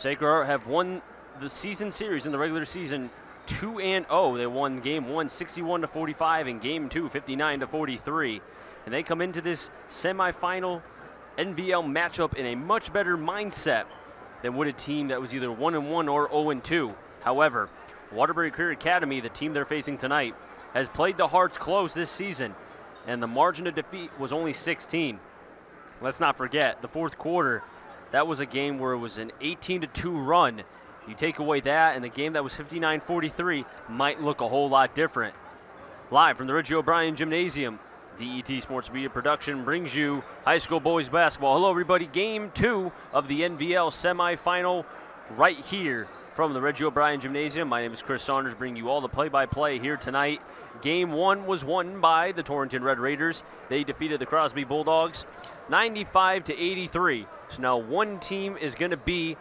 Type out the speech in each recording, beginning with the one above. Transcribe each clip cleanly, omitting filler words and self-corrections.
Sacred Heart have won the season series in the regular season 2-0. They won game 1 61-45 and game 2 59-43. And they come into this semifinal NVL matchup in a much better mindset than would a team that was either 1-1 or 0-2. However, Waterbury Career Academy, the team they're facing tonight, has played the Hearts close this season, and the margin of defeat was only 16. Let's not forget, the fourth quarter, that was a game where it was an 18-2 run. You take away that, and the game that was 59-43 might look a whole lot different. Live from the Reggie O'Brien Gymnasium, DET Sports Media Production brings you high school boys basketball. Hello, everybody. Game 2 of the NVL semifinal right here from the Reggie O'Brien Gymnasium. My name is Chris Saunders, bringing you all the play-by-play here tonight. Game 1 was won by the Torrington Red Raiders. They defeated the Crosby Bulldogs 95-83. So now one team is going to be,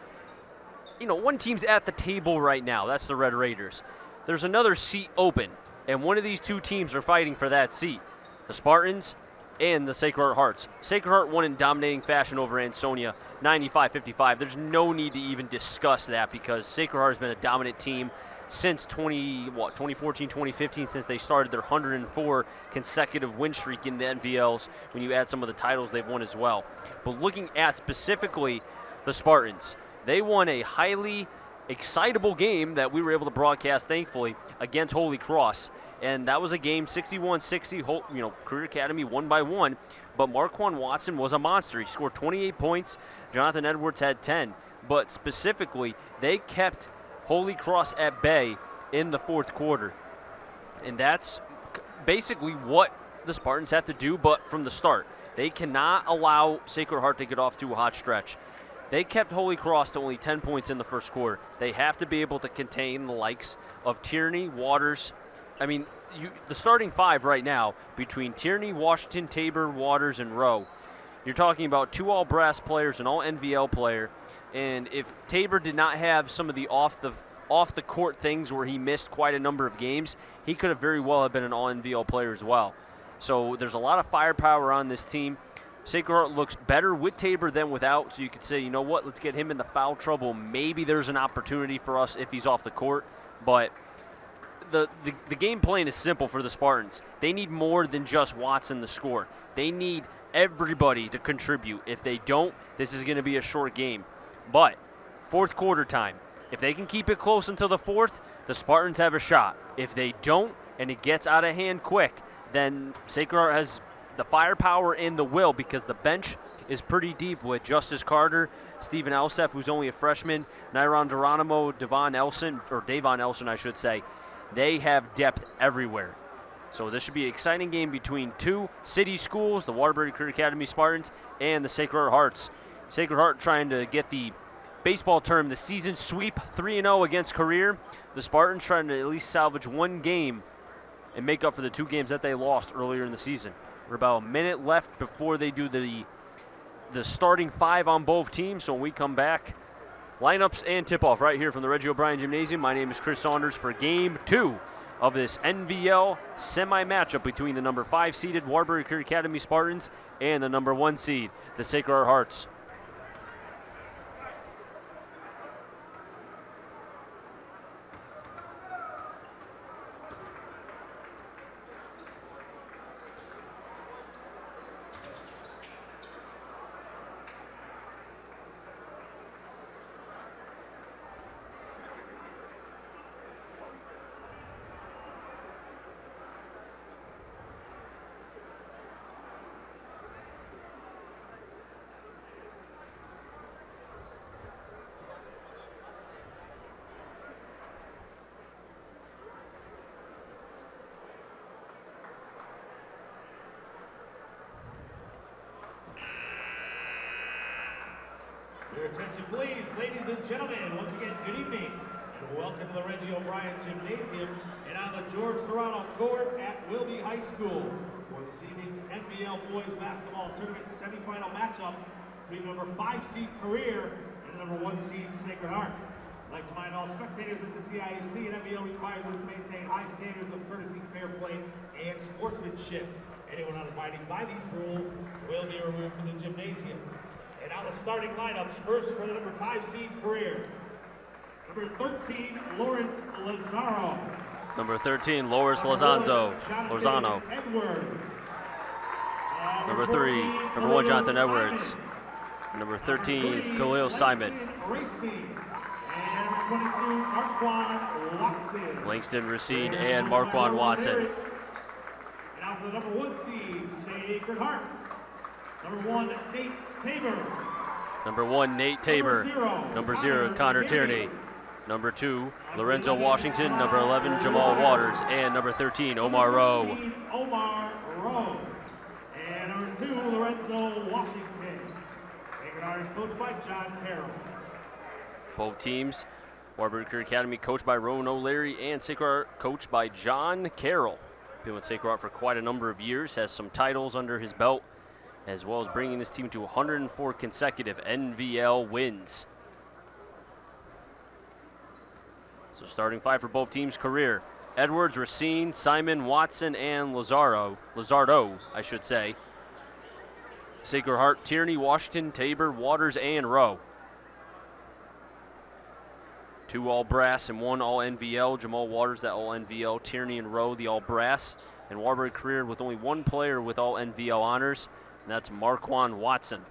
one team's at the table right now. That's the Red Raiders. There's another seat open, and one of these two teams are fighting for that seat. The Spartans and the Sacred Heart Hearts. Sacred Heart won in dominating fashion over Ansonia, 95-55. There's no need to even discuss that because Sacred Heart has been a dominant team since 2014, 2015, since they started their 104 consecutive win streak in the NVLs when you add some of the titles they've won as well. But looking at specifically the Spartans, they won a highly excitable game that we were able to broadcast, thankfully, against Holy Cross. And that was a game 61-60, Career Academy won by 1. But Marquand Watson was a monster. He scored 28 points. Jonathan Edwards had 10. But specifically, they kept Holy Cross at bay in the fourth quarter. And that's basically what the Spartans have to do, but from the start. They cannot allow Sacred Heart to get off to a hot stretch. They kept Holy Cross to only 10 points in the first quarter. They have to be able to contain the likes of Tierney, Waters. The starting five right now between Tierney, Washington, Tabor, Waters, and Rowe, you're talking about 2 all-brass players, an all-NVL player. And if Tabor did not have some of the off-the-court things where he missed quite a number of games, he could have very well have been an all-NVL player as well. So there's a lot of firepower on this team. Sacred Heart looks better with Tabor than without, so you could say, you know what, let's get him into foul trouble. Maybe there's an opportunity for us if he's off the court. But the game plan is simple for the Spartans. They need more than just Watson to score. They need everybody to contribute. If they don't, this is going to be a short game. But fourth quarter time, if they can keep it close until the fourth, the Spartans have a shot. If they don't and it gets out of hand quick, then Sacred Heart has the firepower and the will because the bench is pretty deep with Justice Carter, Stephen Elsef, who's only a freshman, Nyron Geronimo, Davon Elson, I should say. They have depth everywhere. So this should be an exciting game between two city schools, the Waterbury Career Academy Spartans and the Sacred Heart Hearts. Sacred Heart trying to get the baseball term, the season sweep, 3-0 against Career. The Spartans trying to at least salvage one game and make up for the 2 games that they lost earlier in the season. We're about a minute left before they do the starting 5 on both teams. So when we come back, lineups and tip-off right here from the Reggie O'Brien Gymnasium. My name is Chris Saunders for Game 2 of this NVL semi-matchup between the number 5 seeded Waterbury Career Academy Spartans and the number 1 seed, the Sacred Heart Hearts. Your attention please, ladies and gentlemen. Once again, good evening and welcome to the Reggie O'Brien Gymnasium and on the George Serrano Court at Wilby High School for this evening's NVL Boys Basketball Tournament semifinal matchup between number 5 seed Career and number 1 seed Sacred Heart. I'd like to remind all spectators that the CIAC and NVL requires us to maintain high standards of courtesy, fair play, and sportsmanship. Anyone not abiding by these rules will be removed from the gymnasium. And now the starting lineups. First for the number 5 seed Career. Number 13, Lawrence Lazaro. Number 13, Loris Lozano. Edwards. Number 3, number 1, Jonathan Edwards. Number 13, Khalil Simon. Racing. And number 22, Marquand Watson. Langston Racine and Marquand Watson. And now for the number 1 seed, Sacred Heart. Number 1, Nate Tabor. Number 1, Nate Tabor. Number 0, Connor Tierney. Number 2, Lorenzo Washington. Number 11, Jamal Waters. And number 13, Omar Rowe. Omar Rowe. And number 2, Lorenzo Washington. Sacred Heart is coached by John Carroll. Both teams, Waterbury Career Academy coached by Rowan O'Leary and Sacred Heart coached by John Carroll. Been with Sacred Heart for quite a number of years, has some titles under his belt, as well as bringing this team to 104 consecutive NVL wins. So starting 5 for both teams, Career: Edwards, Racine, Simon, Watson, and Lizardo, I should say. Sacred Heart: Tierney, Washington, Tabor, Waters, and Rowe. 2 all brass and 1 all NVL. Jamal Waters, that all NVL. Tierney and Rowe, the all brass. And Waterbury Career with only 1 player with all NVL honors, and that's Marquand Watson.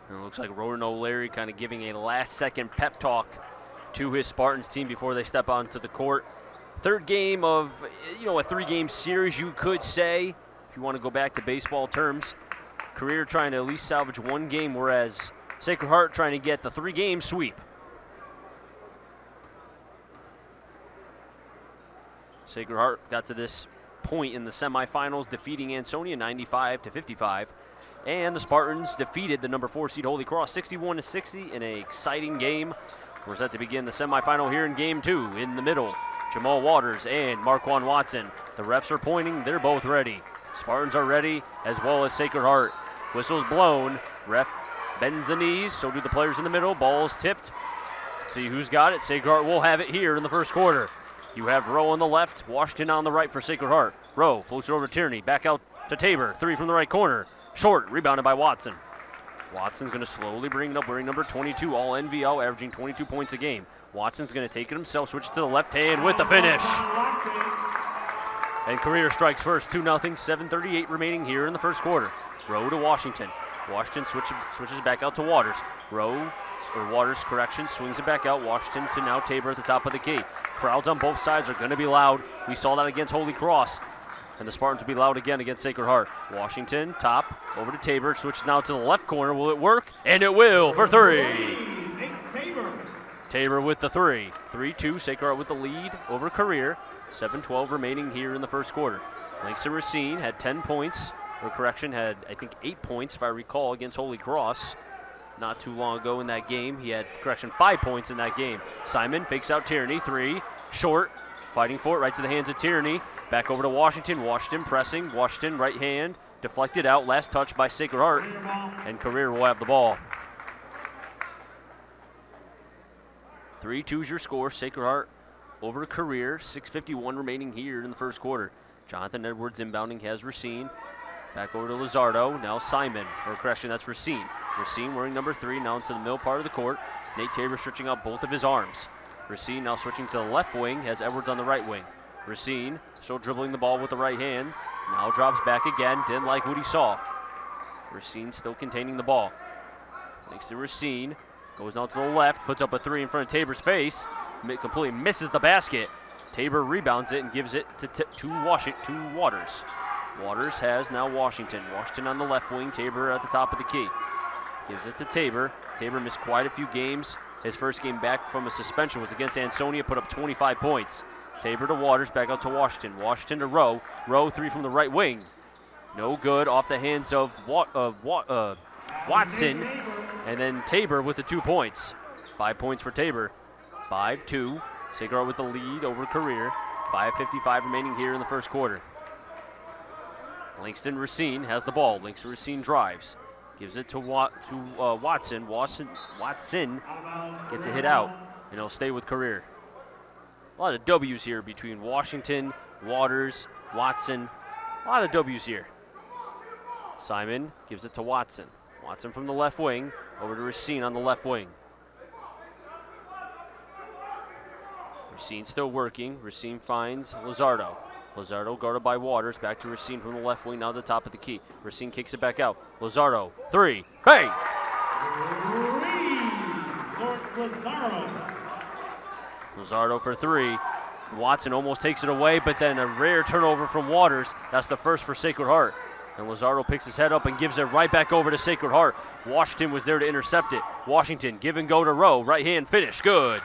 And it looks like Rowan O'Leary kind of giving a last-second pep talk to his Spartans team before they step onto the court. Third game of, a 3-game series, you could say, if you want to go back to baseball terms. Career trying to at least salvage 1 game, whereas Sacred Heart trying to get the 3-game sweep. Sacred Heart got to this point in the semifinals, defeating Ansonia 95-55. And the Spartans defeated the number 4 seed Holy Cross 61-60 in an exciting game. We're set to begin the semifinal here in game 2. In the middle, Jamal Waters and Marquand Watson. The refs are pointing, they're both ready. Spartans are ready, as well as Sacred Heart. Whistle's blown, ref bends the knees, so do the players in the middle. Ball's tipped. Let's see who's got it. Sacred Heart will have it here in the first quarter. You have Rowe on the left, Washington on the right for Sacred Heart. Rowe floats it over to Tierney, back out to Tabor. 3 from the right corner. Short, rebounded by Watson. Watson's going to slowly bring it up, wearing number 22, all NVL, averaging 22 points a game. Watson's going to take it himself, switch it to the left hand with the finish. And Career strikes first, 2-0, 7:38 remaining here in the first quarter. Rowe to Washington. Washington switches back out to Waters. Waters, swings it back out. Washington to now Tabor at the top of the key. Crowds on both sides are going to be loud. We saw that against Holy Cross. And the Spartans will be loud again against Sacred Heart. Washington, top, over to Tabor. Switches now to the left corner. Will it work? And it will for 3. Tabor with the 3. 3-2, Sacred Heart with the lead over Career. 7:12 remaining here in the first quarter. Langston Racine had 10 points. Had, I think, 8 points, if I recall, against Holy Cross not too long ago in that game. He had, 5 points in that game. Simon fakes out Tierney, 3, short, fighting for it, right to the hands of Tierney. Back over to Washington. Washington pressing. Washington right hand, deflected out. Last touch by Sacred Heart, and Career will have the ball. 3-2 is your score. Sacred Heart over Career. 6:51 remaining here in the first quarter. Jonathan Edwards inbounding, has Racine. Back over to Lizardo. Now Simon, that's Racine. Racine wearing number 3, now into the middle part of the court. Nate Tabor stretching out both of his arms. Racine now switching to the left wing, has Edwards on the right wing. Racine still dribbling the ball with the right hand. Now drops back again, didn't like what he saw. Racine still containing the ball. Thanks to Racine, goes now to the left, puts up a 3 in front of Tabor's face. Completely misses the basket. Tabor rebounds it and gives it to Waters. Waters has now Washington. Washington on the left wing, Tabor at the top of the key. Gives it to Tabor. Tabor missed quite a few games. His first game back from a suspension was against Ansonia, put up 25 points. Tabor to Waters, back out to Washington. Washington to Rowe. Rowe 3 from the right wing. No good, off the hands of Watson. And then Tabor with the 2 points. 5 points for Tabor. 5-2. Sacred Heart with the lead over Career. 5:55 remaining here in the first quarter. Langston Racine has the ball. Langston Racine drives. Gives it to Watson. Watson gets a hit out, and he'll stay with Career. A lot of W's here between Washington Waters, Watson. A lot of W's here. Simon gives it to Watson. Watson from the left wing, over to Racine on the left wing. Racine still working. Racine finds Lizardo. Lizardo guarded by Waters, back to Racine from the left wing, now the top of the key. Racine kicks it back out. Lizardo, 3, hey! Lizardo for 3. Watson almost takes it away, but then a rare turnover from Waters. That's the first for Sacred Heart. And Lizardo picks his head up and gives it right back over to Sacred Heart. Washington was there to intercept it. Washington, give and go to Rowe. Right hand finish, good.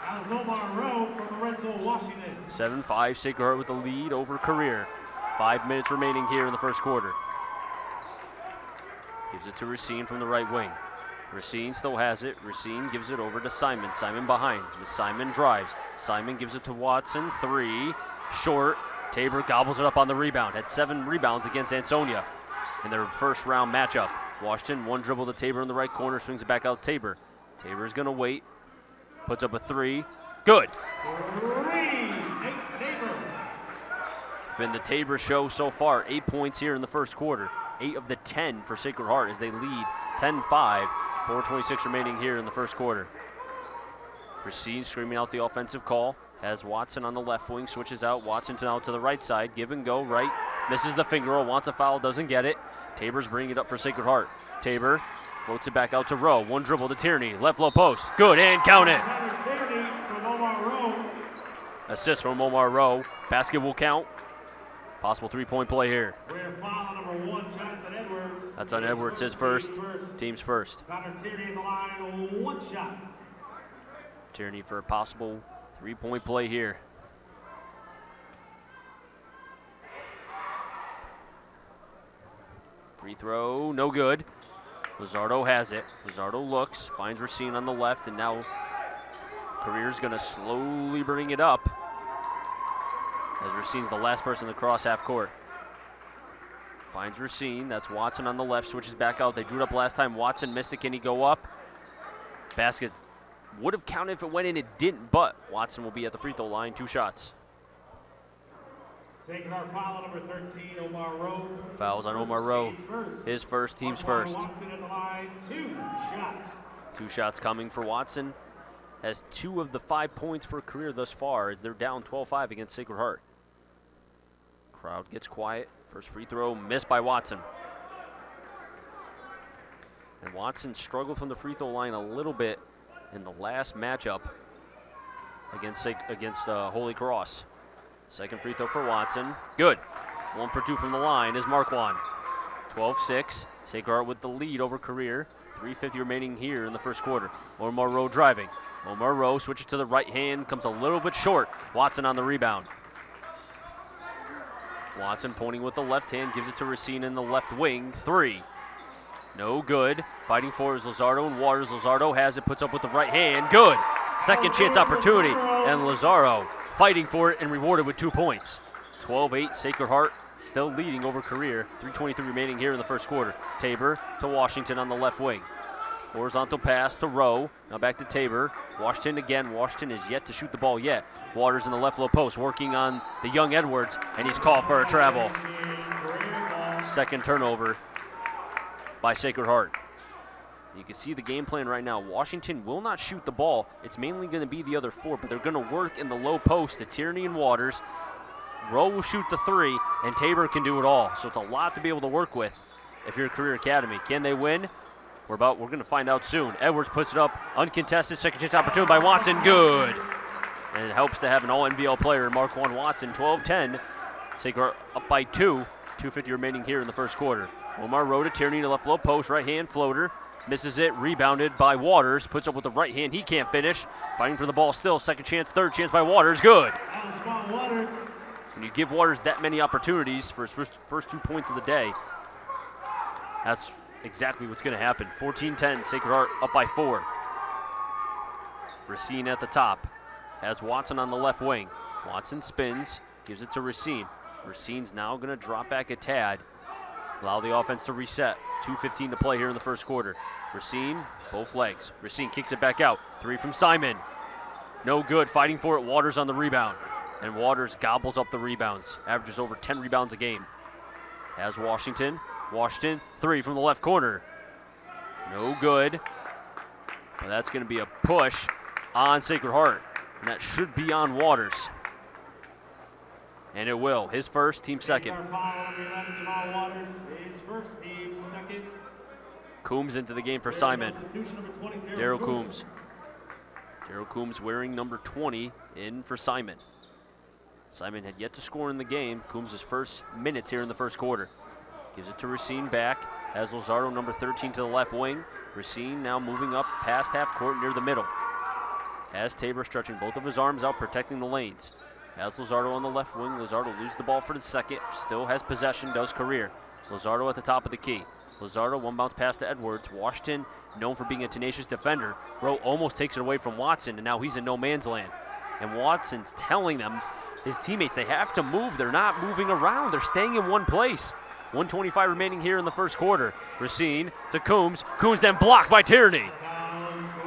That was Omar Rowe from the Red Soul, Washington. 7-5, Sacred Heart with the lead over Career. 5 minutes remaining here in the first quarter. Gives it to Racine from the right wing. Racine still has it. Racine gives it over to Simon. Simon behind. Simon drives. Simon gives it to Watson. 3, short. Tabor gobbles it up on the rebound. Had 7 rebounds against Ansonia in their first round matchup. Washington, 1 dribble to Tabor in the right corner, swings it back out to Tabor. Tabor's gonna wait. Puts up a 3. Good. 3, Nate Tabor. It's been the Tabor show so far. 8 points here in the first quarter. 8 of the 10 for Sacred Heart as they lead 10-5. 4:26 remaining here in the first quarter. Racine screaming out the offensive call. Has Watson on the left wing, switches out. Watson now to the right side. Give and go right. Misses the finger roll. Wants a foul, doesn't get it. Tabor's bringing it up for Sacred Heart. Tabor floats it back out to Rowe. 1 dribble to Tierney. Left low post. Good, and count it. Tierney from Omar Rowe. Assist from Omar Rowe. Basket will count. Possible 3-point play here. We're foul number 1, Jonathan Edwards. That's on Edwards, his first. Team's first. Connor Tierney in the line, 1 shot. Tierney for a possible 3-point play here. Free throw, no good. Lizardo has it. Lizardo looks, finds Racine on the left, and now Career's gonna slowly bring it up as Racine's the last person to cross half court. Finds Racine, that's Watson on the left, switches back out. They drew it up last time. Watson missed it, can he go up? Baskets would have counted if it went in, it didn't, but Watson will be at the free throw line, 2 shots. Sacred Heart foul number 13, Omar Rowe. Fouls on Omar Rowe. His first, team's first. Watson in the line, 2 shots. 2 shots coming for Watson. Has 2 of the 5 points for Career thus far as they're down 12-5 against Sacred Heart. Crowd gets quiet. First free throw missed by Watson. And Watson struggled from the free throw line a little bit in the last matchup against Holy Cross. Second free throw for Watson. Good. 1 for 2 from the line is Marquand. 12-6. Sacred Heart with the lead over Career. 3:50 remaining here in the first quarter. Omar Rowe driving. Omar Rowe switches to the right hand, comes a little bit short. Watson on the rebound. Watson pointing with the left hand, gives it to Racine in the left wing. 3. No good. Fighting for is Lizardo and Waters. Lizardo has it, puts up with the right hand. Good. Second chance opportunity. And Lizardo fighting for it and rewarded with 2 points. 12-8, Sacred Heart still leading over Career. 3:23 remaining here in the first quarter. Tabor to Washington on the left wing. Horizontal pass to Rowe. Now back to Tabor. Washington again. Washington is yet to shoot the ball yet. Waters in the left low post working on the young Edwards, and he's called for a travel. Second turnover by Sacred Heart. You can see the game plan right now. Washington will not shoot the ball. It's mainly going to be the other 4, but they're going to work in the low post to Tierney and Waters. Rowe will shoot the 3, and Tabor can do it all. So it's a lot to be able to work with if you're a Career Academy. Can they win? We're going to find out soon. Edwards puts it up, uncontested, second chance opportunity by Watson, good. And it helps to have an all-NVL player, Marquand Watson, 12-10. Sacred up by 2, 2:50 remaining here in the first quarter. Omar Rowe to Tierney in the left low post, right hand floater. Misses it, rebounded by Waters, puts up with the right hand, he can't finish. Fighting for the ball still, second chance, third chance by Waters, good. When you give Waters that many opportunities for his first 2 points of the day, that's exactly what's going to happen. 14-10, Sacred Heart up by 4. Racine at the top. Has Watson on the left wing. Watson spins, gives it to Racine. Racine's now going to drop back a tad. Allow the offense to reset. 2:15 to play here in the first quarter. Racine, both legs. Racine kicks it back out. 3 from Simon. No good, fighting for it. Waters on the rebound. And Waters gobbles up the rebounds, averages over 10 rebounds a game. Has Washington. Washington, 3 from the left corner. No good. But that's going to be a push on Sacred Heart. And that should be on Waters. And it will. His first, team second. Coombs into the game for Simon. Daryl Coombs. Daryl Coombs wearing number 20 in for Simon. Simon had yet to score in the game. Coombs' first minutes here in the first quarter. Gives it to Racine back. Has Lozardo, number 13, to the left wing. Racine now moving up past half court near the middle. Has Tabor stretching both of his arms out, protecting the lanes. Has Lozardo on the left wing. Lozardo loses the ball for the second. Still has possession, does career. Lozardo at the top of the key. Lozardo, one bounce pass to Edwards. Washington, known for being a tenacious defender. Rowe almost takes it away from Watson, and now he's in no man's land. And Watson's telling them, his teammates, they have to move. They're not moving around. They're staying in one place. 1:25 remaining here in the first quarter. Racine to Coombs. Coombs then blocked by Tierney.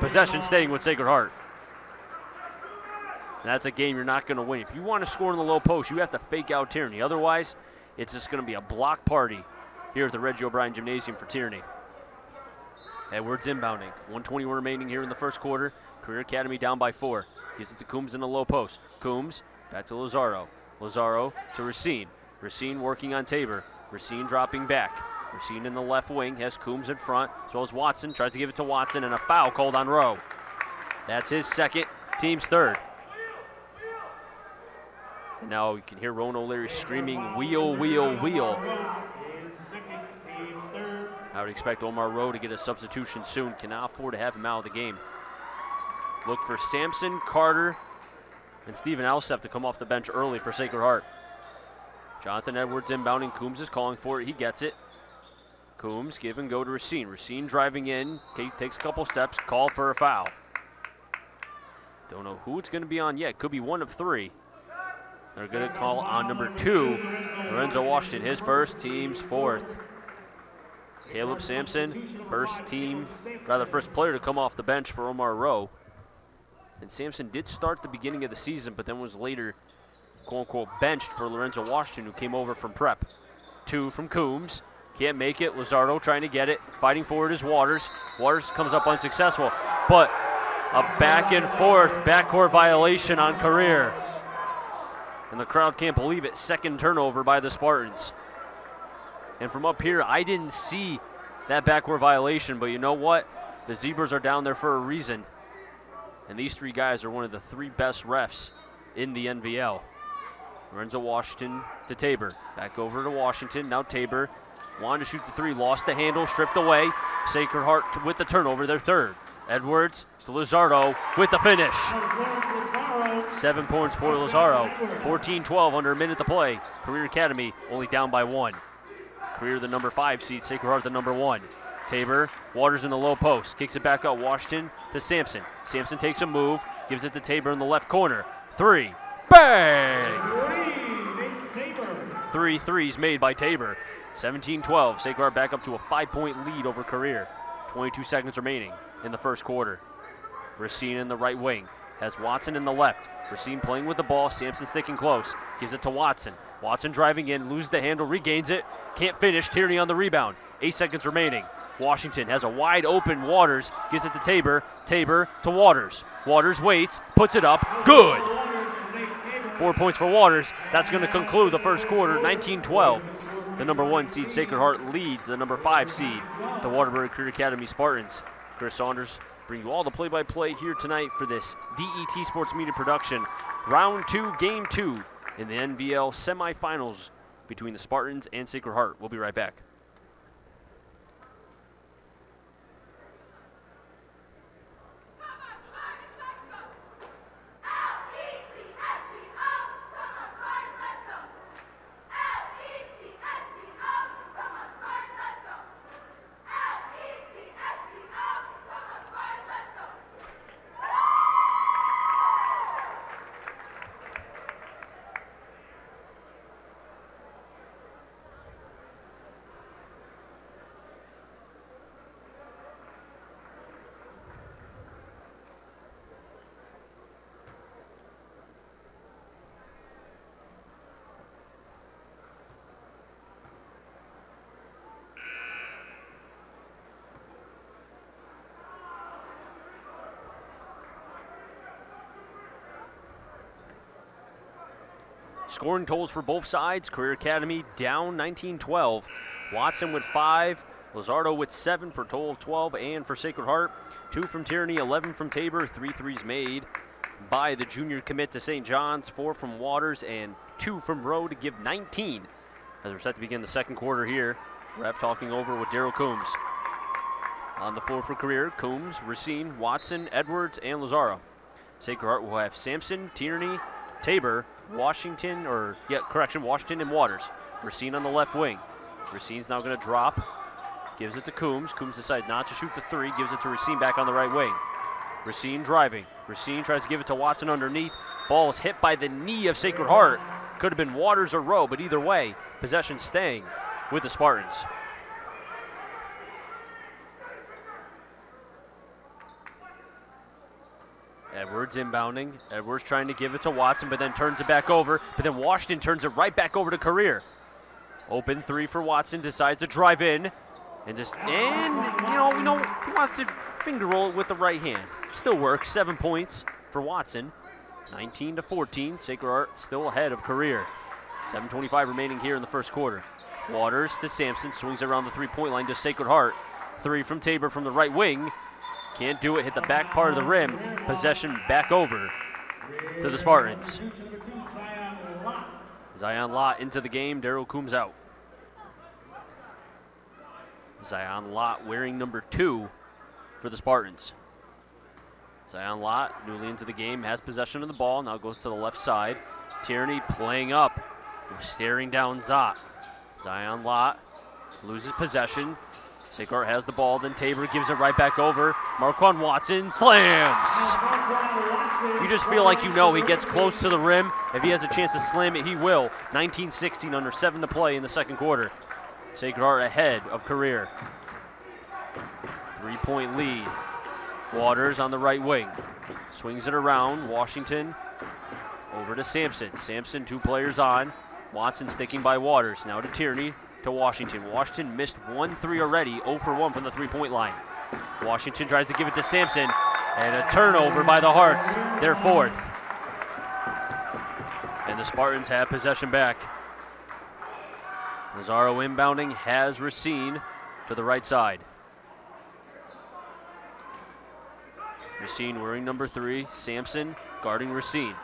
Possession staying with Sacred Heart. And that's a game you're not going to win. If you want to score in the low post, you have to fake out Tierney. Otherwise, it's just going to be a block party here at the Reggie O'Brien Gymnasium for Tierney. Edwards inbounding. 1:21 remaining here in the first quarter. Career Academy down by 4. Gives it to Coombs in the low post. Coombs back to Lozaro. Lozaro to Racine. Racine working on Tabor. Racine dropping back. Racine in the left wing, has Coombs in front, as well as Watson. Tries to give it to Watson, and a foul called on Rowe. That's his second, team's third. And now you can hear Rowan O'Leary screaming, wheel, wheel, wheel. I would expect Omar Rowe to get a substitution soon. Cannot afford to have him out of the game. Look for Sampson, Carter, and Stephen Alsep to come off the bench early for Sacred Heart. Jonathan Edwards inbounding. Coombs is calling for it. He gets it. Coombs give and go to Racine. Racine driving in. Takes a couple steps. Call for a foul. Don't know who it's going to be on yet. Could be one of 3. They're going to call on number 2, Lorenzo Washington. His first, team's fourth. Caleb Sampson, first player to come off the bench for Omar Rowe. And Sampson did start the beginning of the season, but then was later quote-unquote benched for Lorenzo Washington, who came over from prep. 2 from Coombs. Can't make it. Lozardo trying to get it. Fighting forward is Waters. Waters comes up unsuccessful. But a back and forth backcourt violation on Career. And the crowd can't believe it. Second turnover by the Spartans. And from up here, I didn't see that backcourt violation. But you know what? The Zebras are down there for a reason. And these 3 guys are one of the 3 best refs in the NVL. Lorenzo Washington to Tabor. Back over to Washington. Now Tabor wanted to shoot the 3. Lost the handle. Stripped away. Sacred Heart with the turnover. Their third. Edwards to Lozardo with the finish. 7 points for Lozardo. 14-12 under a minute to play. Career Academy only down by 1. Career the number 5 seed. Sacred Heart the number 1. Tabor. Waters in the low post. Kicks it back out. Washington to Sampson. Sampson takes a move. Gives it to Tabor in the left corner. 3. Bang! 3 threes made by Tabor. 17-12. Sacred Heart back up to a 5-point lead over Career. 22 seconds remaining in the first quarter. Racine in the right wing. Has Watson in the left. Racine playing with the ball. Sampson sticking close. Gives it to Watson. Watson driving in. Loses the handle. Regains it. Can't finish. Tierney on the rebound. 8 seconds remaining. Washington has a wide open Waters. Gives it to Tabor. Tabor to Waters. Waters waits. Puts it up. Good. 4 points for Waters. That's going to conclude the first quarter, 19-12. The number 1 seed, Sacred Heart, leads the number 5 seed, the Waterbury Career Academy Spartans. Chris Saunders bring you all the play-by-play here tonight for this DET Sports Media production. Round 2, Game 2 in the NVL semifinals between the Spartans and Sacred Heart. We'll be right back. Scoring totals for both sides. Career Academy down 19-12. Watson with 5. Lizardo with 7 for a total of 12. And for Sacred Heart, 2 from Tierney, 11 from Tabor, 3 threes made by the junior commit to St. John's, 4 from Waters, and 2 from Rowe to give 19. As we're set to begin the second quarter here, ref talking over with Daryl Coombs. On the floor for Career, Coombs, Racine, Watson, Edwards, and Lizardo. Sacred Heart will have Sampson, Tierney, Tabor, Washington, and Waters. Racine on the left wing. Racine's now going to drop, gives it to Coombs. Coombs decides not to shoot the 3, gives it to Racine back on the right wing. Racine driving. Racine tries to give it to Watson underneath. Ball is hit by the knee of Sacred Heart. Could have been Waters or Rowe, but either way, possession staying with the Spartans. Edwards inbounding. Edwards trying to give it to Watson, but then turns it back over. But then Washington turns it right back over to Career. Open 3 for Watson, decides to drive in. We know he wants to finger roll it with the right hand. Still works. 7 points for Watson. 19-14. Sacred Heart still ahead of Career. 7:25 remaining here in the first quarter. Waters to Sampson, swings around the 3-point line to Sacred Heart. 3 from Tabor from the right wing. Can't do it, hit the back part of the rim. Possession back over to the Spartans. Zion Lott into the game, Daryl Coombs out. Zion Lott wearing number 2 for the Spartans. Zion Lott, newly into the game, has possession of the ball, now goes to the left side. Tierney playing up, staring down Zott. Zion Lott loses possession. Sacred Heart has the ball, then Tabor gives it right back over. Marquand Watson slams. You just feel like he gets close to the rim. If he has a chance to slam it, he will. 19-16, under 7 to play in the second quarter. Sacred Heart ahead of Career. 3-point lead. Waters on the right wing. Swings it around. Washington over to Sampson. Sampson, 2 players on. Watson sticking by Waters. Now to Tierney. To Washington. Washington missed 1 3 already, 0 for 1 from the 3-point line. Washington tries to give it to Sampson, and a turnover by the Hearts, their 4th. And the Spartans have possession back. Lizardo inbounding, has Racine to the right side. Racine wearing number 3, Sampson guarding Racine.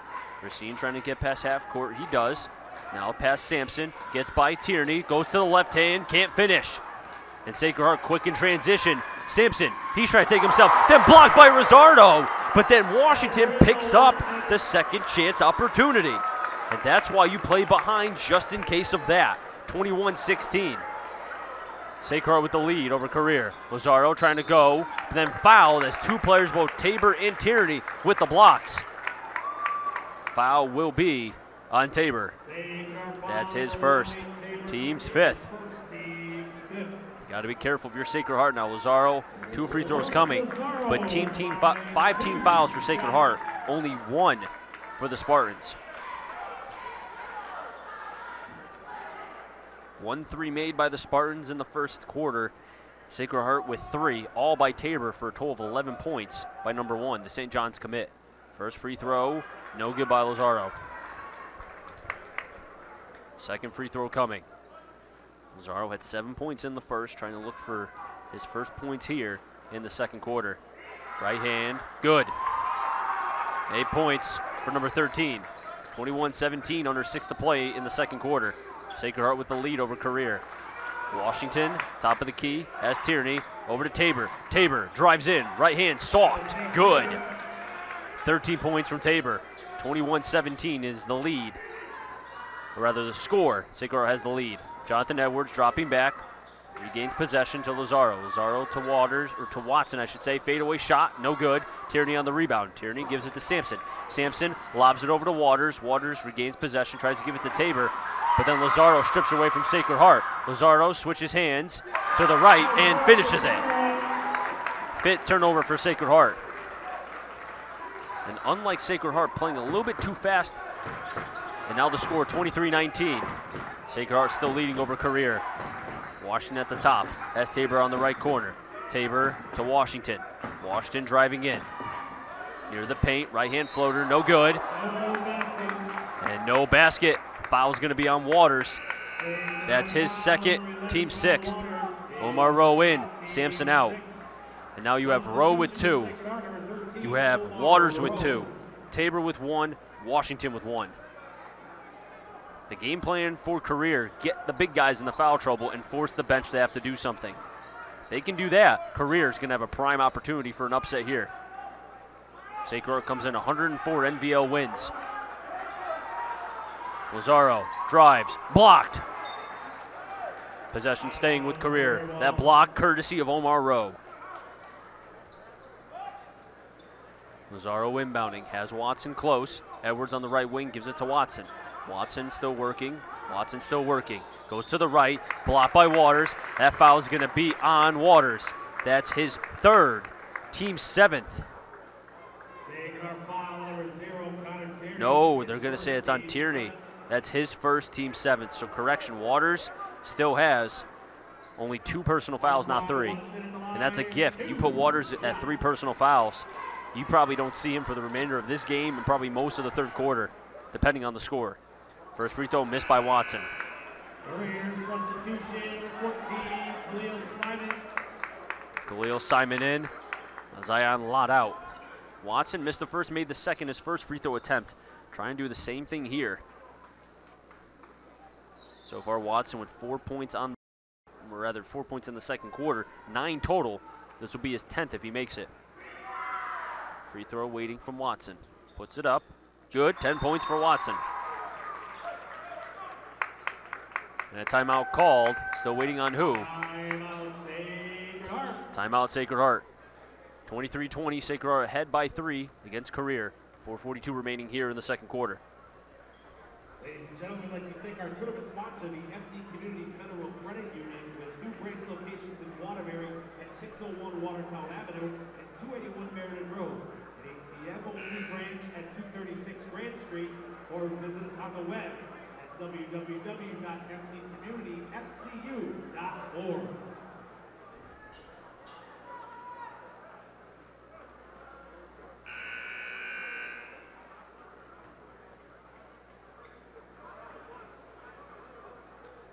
Racine trying to get past half court, he does. Now past Sampson, gets by Tierney, goes to the left hand, can't finish. And Sacred Heart quick in transition. Sampson, he's trying to take himself, then blocked by Lizardo. But then Washington picks up the second chance opportunity. And that's why you play behind just in case of that. 21-16. Sacred Heart with the lead over Career. Lizardo trying to go, but then fouled as 2 players, both Tabor and Tierney, with the blocks. Foul will be on Tabor. That's his first. Team's 5th. Got to be careful if you're Sacred Heart now. Lizardo, 2 free throws coming, but 5 team fouls for Sacred Heart. Only 1 for the Spartans. 1 3 made by the Spartans in the first quarter. Sacred Heart with 3, all by Tabor for a total of 11 points by number 1, the St. John's commit. First free throw, no good by Lizardo. Second free throw coming. Lizardo had 7 points in the first, trying to look for his first points here in the second quarter. Right hand, good. 8 points for number 13. 21-17, under 6 to play in the second quarter. Sacred Heart with the lead over Career. Washington, top of the key, has Tierney, over to Tabor. Tabor drives in, right hand, soft, good. 13 points from Tabor. 21-17 is the lead. Or rather the score. Sacred Heart has the lead. Jonathan Edwards dropping back, regains possession to Lizardo. Lizardo to Watson, I should say. Fadeaway shot, no good. Tierney on the rebound. Tierney gives it to Sampson. Sampson lobs it over to Waters. Waters regains possession, tries to give it to Tabor, but then Lizardo strips away from Sacred Heart. Lizardo switches hands to the right and finishes it. Fit turnover for Sacred Heart. And unlike Sacred Heart, playing a little bit too fast. And now the score, 23-19. Sacred Heart still leading over Career. Washington at the top, has Tabor on the right corner. Tabor to Washington. Washington driving in. Near the paint, right hand floater, no good. And no basket Foul's going to be on Waters. That's his second, team sixth. Omar Rowe in, Sampson out. And now you have Rowe with 2. You have Waters with 2, Tabor with 1, Washington with 1. The game plan for Career, get the big guys in the foul trouble and force the bench to have to do something. They can do that. Career's going to have a prime opportunity for an upset here. Sacred Heart comes in 104 NVL wins. Lazaro drives, blocked. Possession staying with Career. That block courtesy of Omar Rowe. Lazaro inbounding, has Watson close. Edwards on the right wing, gives it to Watson. Watson still working, Goes to the right, blocked by Waters. That foul is going to be on Waters. That's his 3rd, team 7th. No, they're going to say it's on Tierney. That's his 1st, team 7th. So correction, Waters still has only 2 personal fouls, not 3. And that's a gift. You put Waters at 3 personal fouls, you probably don't see him for the remainder of this game and probably most of the 3rd quarter, depending on the score. First free throw missed by Watson. Career substitution, 14, Khalil Simon in, Zion Lott out. Watson missed the first, made the second, his first free throw attempt. Try and do the same thing here. So far, Watson with 4 points on, or rather 4 points in the second quarter, 9 total. This will be his 10th if he makes it. Free throw waiting from Watson. Puts it up. Good, 10 points for Watson. And a timeout called. Still waiting on who? Timeout Sacred Heart. 23-20, Sacred Heart ahead by 3 against Career. 4:42 remaining here in the second quarter. Ladies and gentlemen, we'd like to thank our tournament sponsor, the FD Community Federal Credit Union, with 2 branch locations in Waterbury at 601 Watertown Avenue and 281 Meriden Road, an ATM-only branch at 236 Grand Street, or visit us on the web at www.fdcommunityfcu.org.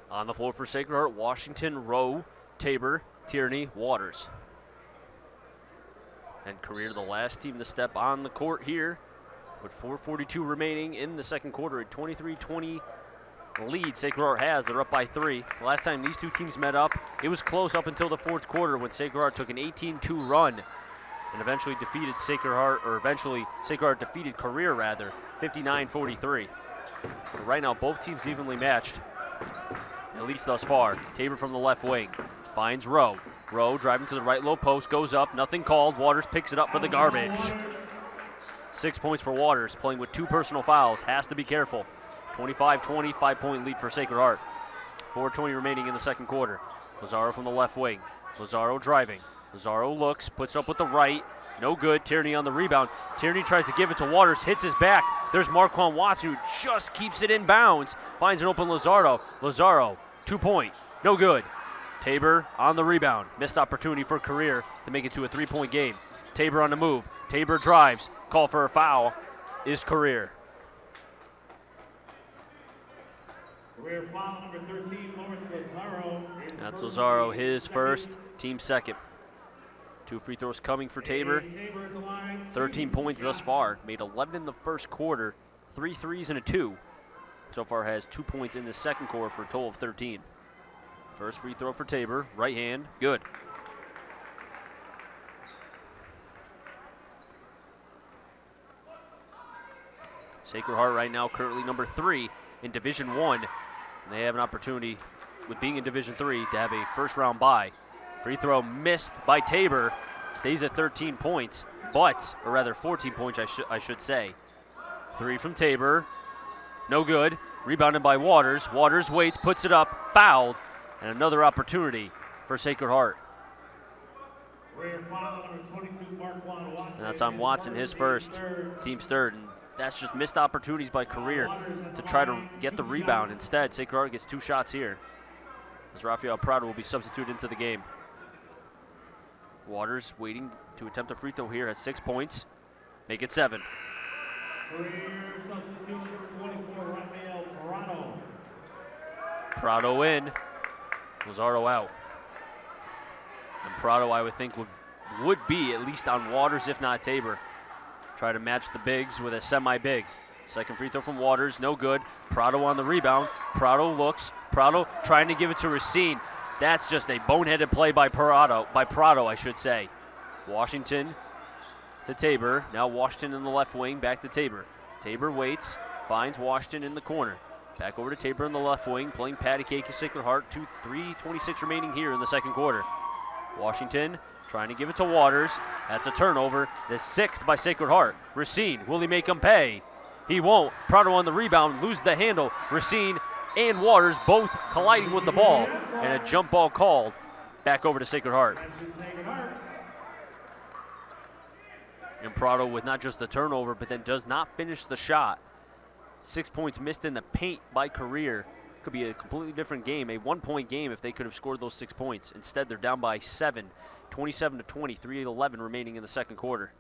On the floor for Sacred Heart, Washington, Rowe, Tabor, Tierney, Waters. And Career the last team to step on the court here with 4:42 remaining in the second quarter. A 23-20 lead Sacred Heart has. They're up by 3. The last time these two teams met up, it was close up until the 4th quarter when Sacred Heart took an 18-2 run and eventually defeated Sacred Heart, or eventually Sacred Heart defeated Career rather, 59-43. Right now, both teams evenly matched, at least thus far. Tabor from the left wing finds Rowe. Rowe driving to the right low post, goes up, nothing called. Waters picks it up for the garbage. 6 points for Waters, playing with 2 personal fouls. Has to be careful. 25-20, 5-point lead for Sacred Heart. 4:20 remaining in the second quarter. Lazaro from the left wing. Lazaro driving. Lazaro looks, puts up with the right. No good. Tierney on the rebound. Tierney tries to give it to Waters, hits his back. There's Marquand Watson, who just keeps it in bounds. Finds an open Lazaro. Lazaro, 2-point. No good. Tabor on the rebound. Missed opportunity for Career to make it to a 3-point game. Tabor on the move. Tabor drives. Call for a foul is Career. Career foul number 13, Lawrence Lazaro. That's Lazaro, his first, team second. 2 free throws coming for Tabor. 13 points thus far. Made 11 in the first quarter. 3 threes and a 2. So far has 2 points in the second quarter for a total of 13. First free throw for Tabor. Right hand. Good. Sacred Heart right now currently number 3 in Division 1. And they have an opportunity, with being in Division 3, to have a first-round bye. Free throw missed by Tabor. Stays at 13 points, but, or rather 14 points, I should say. 3 from Tabor. No good. Rebounded by Waters. Waters waits, puts it up, fouled, and another opportunity for Sacred Heart. And that's on Watson, his first, team's third. And that's just missed opportunities by Career to try to get the rebound. Instead, Sacred Heart gets 2 shots here, as Rafael Prado will be substituted into the game. Waters waiting to attempt a free throw here, has 6 points. Make it 7. Career substitution for 24, Rafael Prado. Prado in. Luzardo out. And Prado, I would think, would be at least on Waters, if not Tabor. Try to match the bigs with a semi-big. Second free throw from Waters, no good. Prado on the rebound. Prado looks. Prado trying to give it to Racine. That's just a boneheaded play by Prado, I should say. Washington to Tabor. Now Washington in the left wing, back to Tabor. Tabor waits, finds Washington in the corner. Back over to Tabor in the left wing, playing patty cake at Sacred Heart. 3:26 remaining here in the second quarter. Washington trying to give it to Waters. That's a turnover. The sixth by Sacred Heart. Racine, will he make him pay? He won't. Prado on the rebound, loses the handle. Racine and Waters both colliding with the ball. And a jump ball called back over to Sacred Heart. And Prado with not just the turnover, but then does not finish the shot. 6 points missed in the paint by Career. Could be a completely different game, a 1-point game if they could have scored those 6 points. Instead, they're down by 7, 27-20, 3:11 remaining in the second quarter.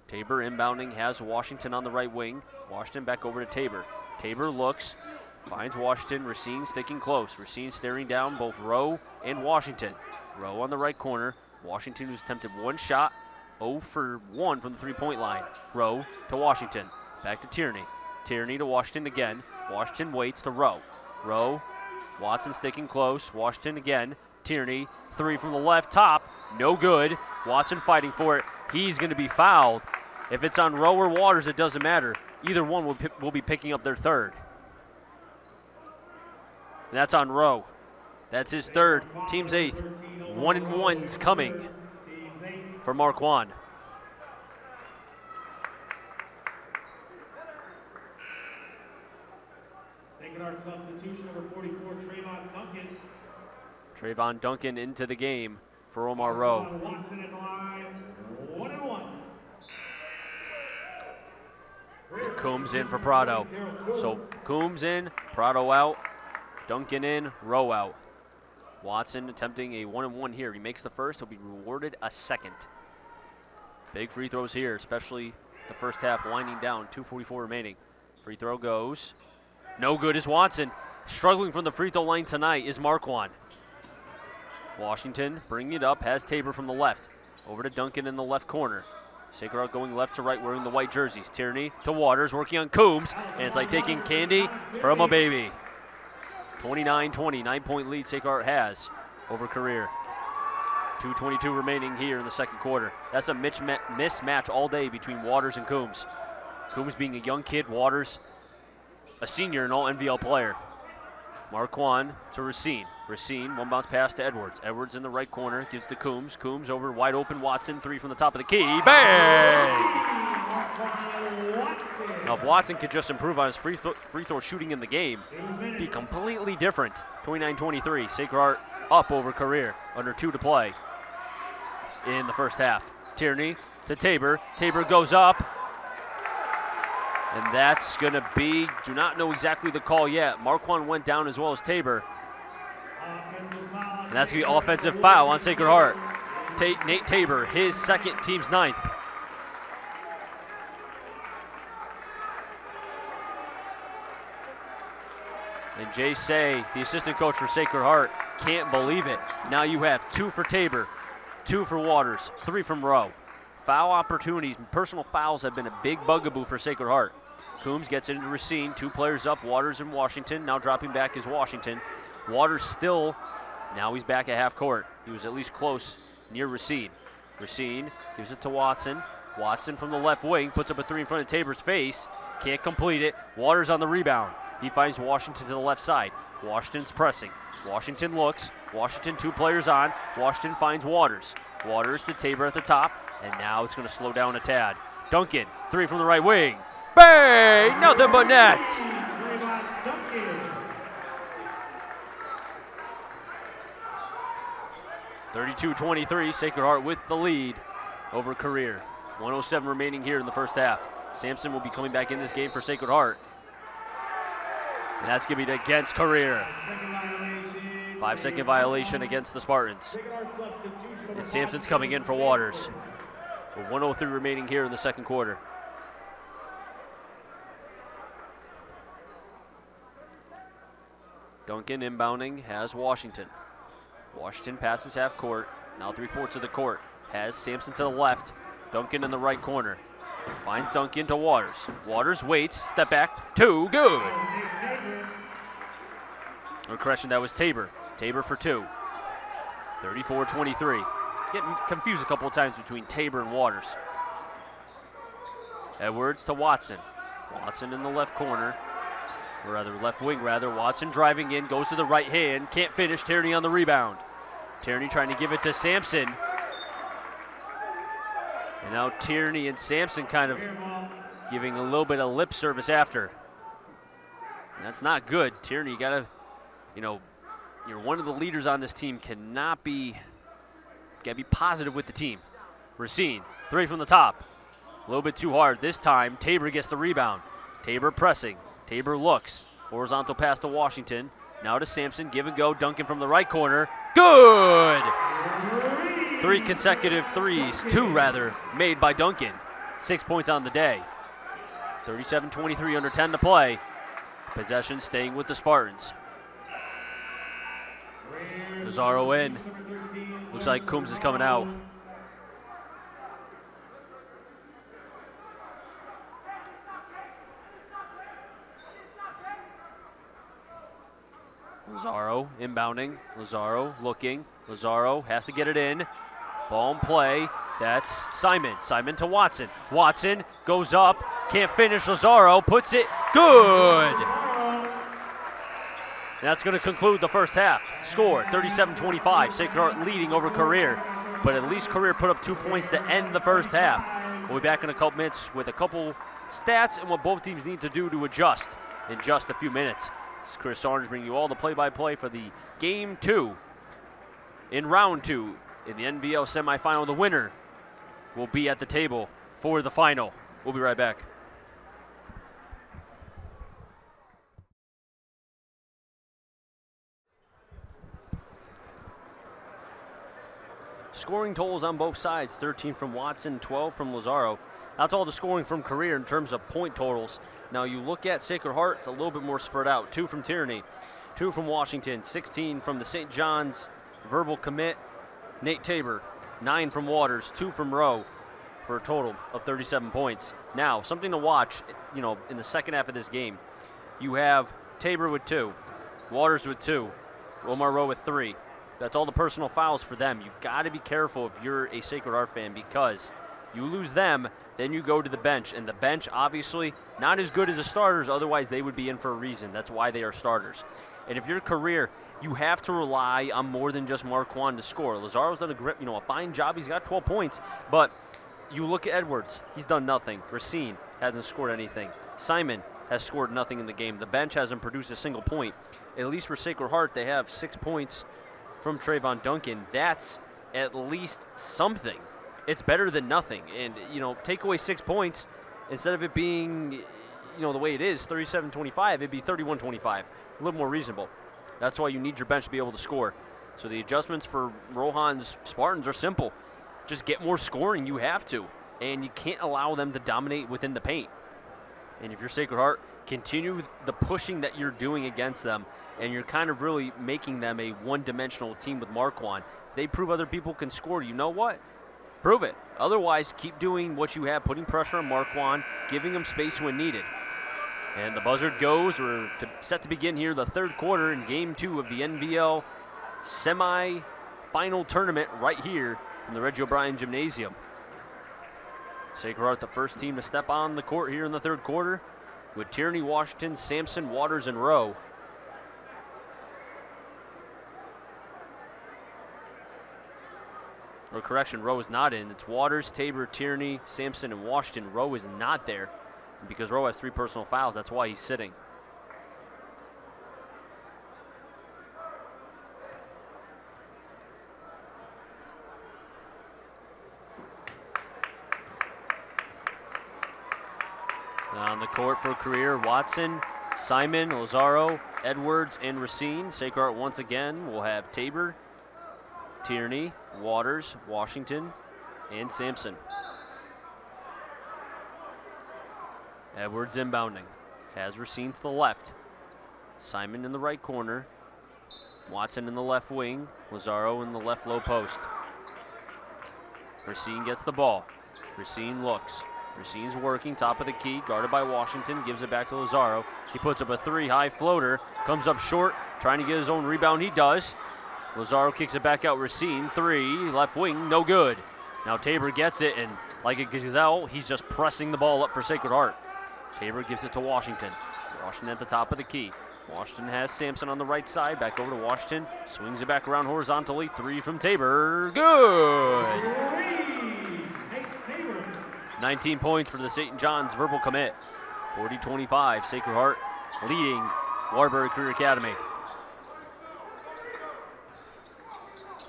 Tabor inbounding, has Washington on the right wing. Washington back over to Tabor. Tabor looks, finds Washington. Racine sticking close. Racine staring down both Rowe and Washington. Rowe on the right corner. Washington who's attempted one shot, 0 for 1 from the three-point line. Rowe to Washington. Back to Tierney. Tierney to Washington again. Washington waits to Rowe. Rowe, Watson sticking close. Washington again. Tierney, three from the left, top, no good. Watson fighting for it. He's going to be fouled. If it's on Rowe or Waters, it doesn't matter. Either one will be picking up their third. And that's on Rowe. That's his third, team's eighth. 1-and-1's coming for Marquand. Sacred Heart substitution, number 44, Trayvon Duncan. Trayvon Duncan into the game for Omar Rowe. Watson at the line, 1-and-1. And Coombs in for Prado. So Coombs in, Prado out, Duncan in, Rowe out. Watson attempting a 1-and-1 here. He makes the first, he'll be rewarded a second. Big free throws here, especially the first half winding down, 2:44 remaining. Free throw goes. No good is Watson. Struggling from the free throw line tonight is Marquand. Washington bringing it up, has Tabor from the left. Over to Duncan in the left corner. Sacred Heart going left to right, wearing the white jerseys. Tierney to Waters, working on Coombs, and it's like taking candy from a baby. 29-20, 9-point lead Sacred Heart has over Career. 2:22 remaining here in the second quarter. That's a mismatch all day between Waters and Coombs. Coombs being a young kid, Waters a senior and all NVL player. Marquand to Racine. Racine, one bounce pass to Edwards. Edwards in the right corner, gives to Coombs. Coombs over wide open Watson, three from the top of the key. Bang! Now if Watson could just improve on his free throw shooting in the game, it'd be completely different. 29-23, Sacred Heart up over Career, under 2 to play in the first half. Tierney to Tabor. Tabor goes up. And that's going to be, do not know exactly the call yet. Marquand went down as well as Tabor. And that's going to be offensive foul on Sacred Heart. Nate Tabor, his second, team's 9th. And Jay Say, the assistant coach for Sacred Heart, can't believe it. Now you have 2 for Tabor, 2 for Waters, 3 from Rowe. Foul opportunities, personal fouls have been a big bugaboo for Sacred Heart. Coombs gets it into Racine, 2 players up, Waters and Washington. Now dropping back is Washington. Waters still, now he's back at half court. He was at least close near Racine. Racine gives it to Watson. Watson from the left wing, puts up a 3 in front of Tabor's face. Can't complete it. Waters on the rebound. He finds Washington to the left side. Washington's pressing. Washington looks. Washington 2 players on. Washington finds Waters. Waters to Tabor at the top. And now it's going to slow down a tad. Duncan, 3 from the right wing. Bang! Nothing but net. 32-23, Sacred Heart with the lead over Career. 1:07 remaining here in the first half. Sampson will be coming back in this game for Sacred Heart. And that's going to be against Career. 5-second violation against the Spartans. And Sampson's coming in for Waters. With 1:03 remaining here in the second quarter. Duncan inbounding has Washington. Washington passes half court. Now 3/4 of the court. Has Sampson to the left. Duncan in the right corner. Finds Duncan to Waters. Waters waits. Step back. 2. Good. Or correction, that was Tabor. Tabor for 2. 34-23. Getting confused a couple of times between Tabor and Waters. Edwards to Watson. Watson in the left corner. Or rather, left wing rather. Watson driving in. Goes to the right hand. Can't finish. Tierney on the rebound. Tierney trying to give it to Sampson. And now Tierney and Sampson kind of giving a little bit of lip service after. And that's not good. Tierney, you gotta, you're one of the leaders on this team. Gotta be positive with the team. Racine, 3 from the top. A little bit too hard. This time, Tabor gets the rebound. Tabor pressing. Tabor looks. Horizontal pass to Washington. Now to Sampson, give and go. Duncan from the right corner. Good! 3 consecutive threes, 2 rather, made by Duncan. 6 points on the day. 37-23, under 10 to play. Possession staying with the Spartans. Lazaro in. Looks like Coombs is coming out. Lazaro inbounding. Lazaro looking. Lazaro has to get it in. Ball in play. That's Simon. Simon to Watson. Watson goes up. Can't finish. Lazaro puts it. Good. That's going to conclude the first half. Score 37-25. Sacred Heart leading over Career. But at least Career put up 2 points to end the first half. We'll be back in a couple minutes with a couple stats and what both teams need to do to adjust in just a few minutes. This is Chris Saunders bringing you all the play-by-play for the Game 2 in Round 2 in the NVL semifinal. The winner will be at the table for the final. We'll be right back. Scoring totals on both sides, 13 from Watson, 12 from Lazaro. That's all the scoring from Career in terms of point totals. Now you look at Sacred Heart, it's a little bit more spread out. 2 from Tierney, 2 from Washington, 16 from the St. John's verbal commit, Nate Tabor, 9 from Waters, 2 from Rowe, for a total of 37 points. Now, something to watch, in the second half of this game. You have Tabor with 2, Waters with 2, Omar Rowe with 3. That's all the personal fouls for them. You've got to be careful if you're a Sacred Heart fan, because you lose them, then you go to the bench. And the bench, obviously, not as good as the starters. Otherwise, they would be in for a reason. That's why they are starters. And if you're a Career, you have to rely on more than just Marquand to score. Lazaro's done a fine job. He's got 12 points. But you look at Edwards. He's done nothing. Racine hasn't scored anything. Simon has scored nothing in the game. The bench hasn't produced a single point. At least for Sacred Heart, they have 6 points from Trayvon Duncan. That's at least something. It's better than nothing. And, take away 6 points, instead of it being, the way it is, 37-25, it'd be 31-25. A little more reasonable. That's why you need your bench to be able to score. So the adjustments for Rohan's Spartans are simple. Just get more scoring. You have to. And you can't allow them to dominate within the paint. And if you're Sacred Heart, continue the pushing that you're doing against them, and you're kind of really making them a one-dimensional team with Marquand. If they prove other people can score, you know what? Prove it. Otherwise, keep doing what you have, putting pressure on Marquand, giving him space when needed. And the buzzer goes. We're set to begin here the third quarter in Game 2 of the NVL semi-final tournament right here in the Reggie O'Brien Gymnasium. Sacred Heart, the first team to step on the court here in the third quarter, with Tierney, Washington, Sampson, Waters, and Rowe. Or correction, Rowe is not in. It's Waters, Tabor, Tierney, Sampson, and Washington. Rowe is not there. And because Rowe has 3 personal fouls, that's why he's sitting. On the court for Career, Watson, Simon, Lazaro, Edwards, and Racine. Sacred Heart once again will have Tabor, Tierney, Waters, Washington, and Sampson. Edwards inbounding. Has Racine to the left. Simon in the right corner. Watson in the left wing. Lazaro in the left low post. Racine gets the ball. Racine looks. Racine's working, top of the key, guarded by Washington, gives it back to Lazaro. He puts up a 3 high floater, comes up short, trying to get his own rebound. He does. Lazaro kicks it back out. Racine, 3, left wing, no good. Now Tabor gets it, and like a gazelle, he's just pressing the ball up for Sacred Heart. Tabor gives it to Washington. Washington at the top of the key. Washington has Sampson on the right side, back over to Washington, swings it back around horizontally, 3 from Tabor, good! 19 points for the St. John's verbal commit. 40-25, Sacred Heart leading Waterbury Career Academy.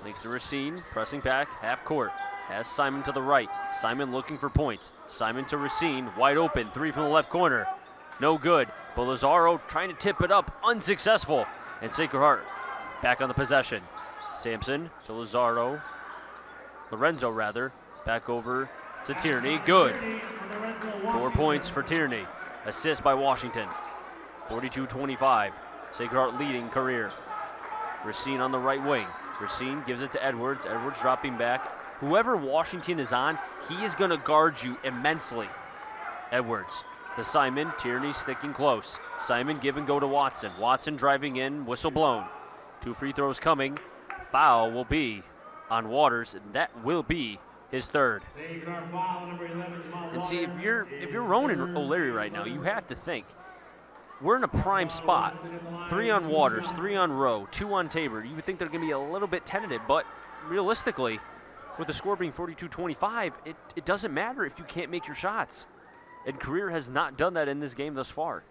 Links to Racine, pressing back, half court. Has Simon to the right. Simon looking for points. Simon to Racine, wide open, 3 from the left corner. No good, but Lazaro trying to tip it up, unsuccessful. And Sacred Heart back on the possession. Sampson to Lorenzo, back over to Tierney, good. 4 points for Tierney. Assist by Washington. 42-25. Sacred Heart leading career. Racine on the right wing. Racine gives it to Edwards. Edwards dropping back. Whoever Washington is on, he is going to guard you immensely. Edwards to Simon. Tierney sticking close. Simon give and go to Watson. Watson driving in, whistle blown. 2 free throws coming. Foul will be on Waters, and that will be his 3rd. And see, if you're Ronan O'Leary right now, you have to think, we're in a prime spot. 3 on Waters, 3 on Rowe, 2 on Tabor. You would think they're going to be a little bit tentative, but realistically, with the score being 42-25, it doesn't matter if you can't make your shots. And Career has not done that in this game thus far.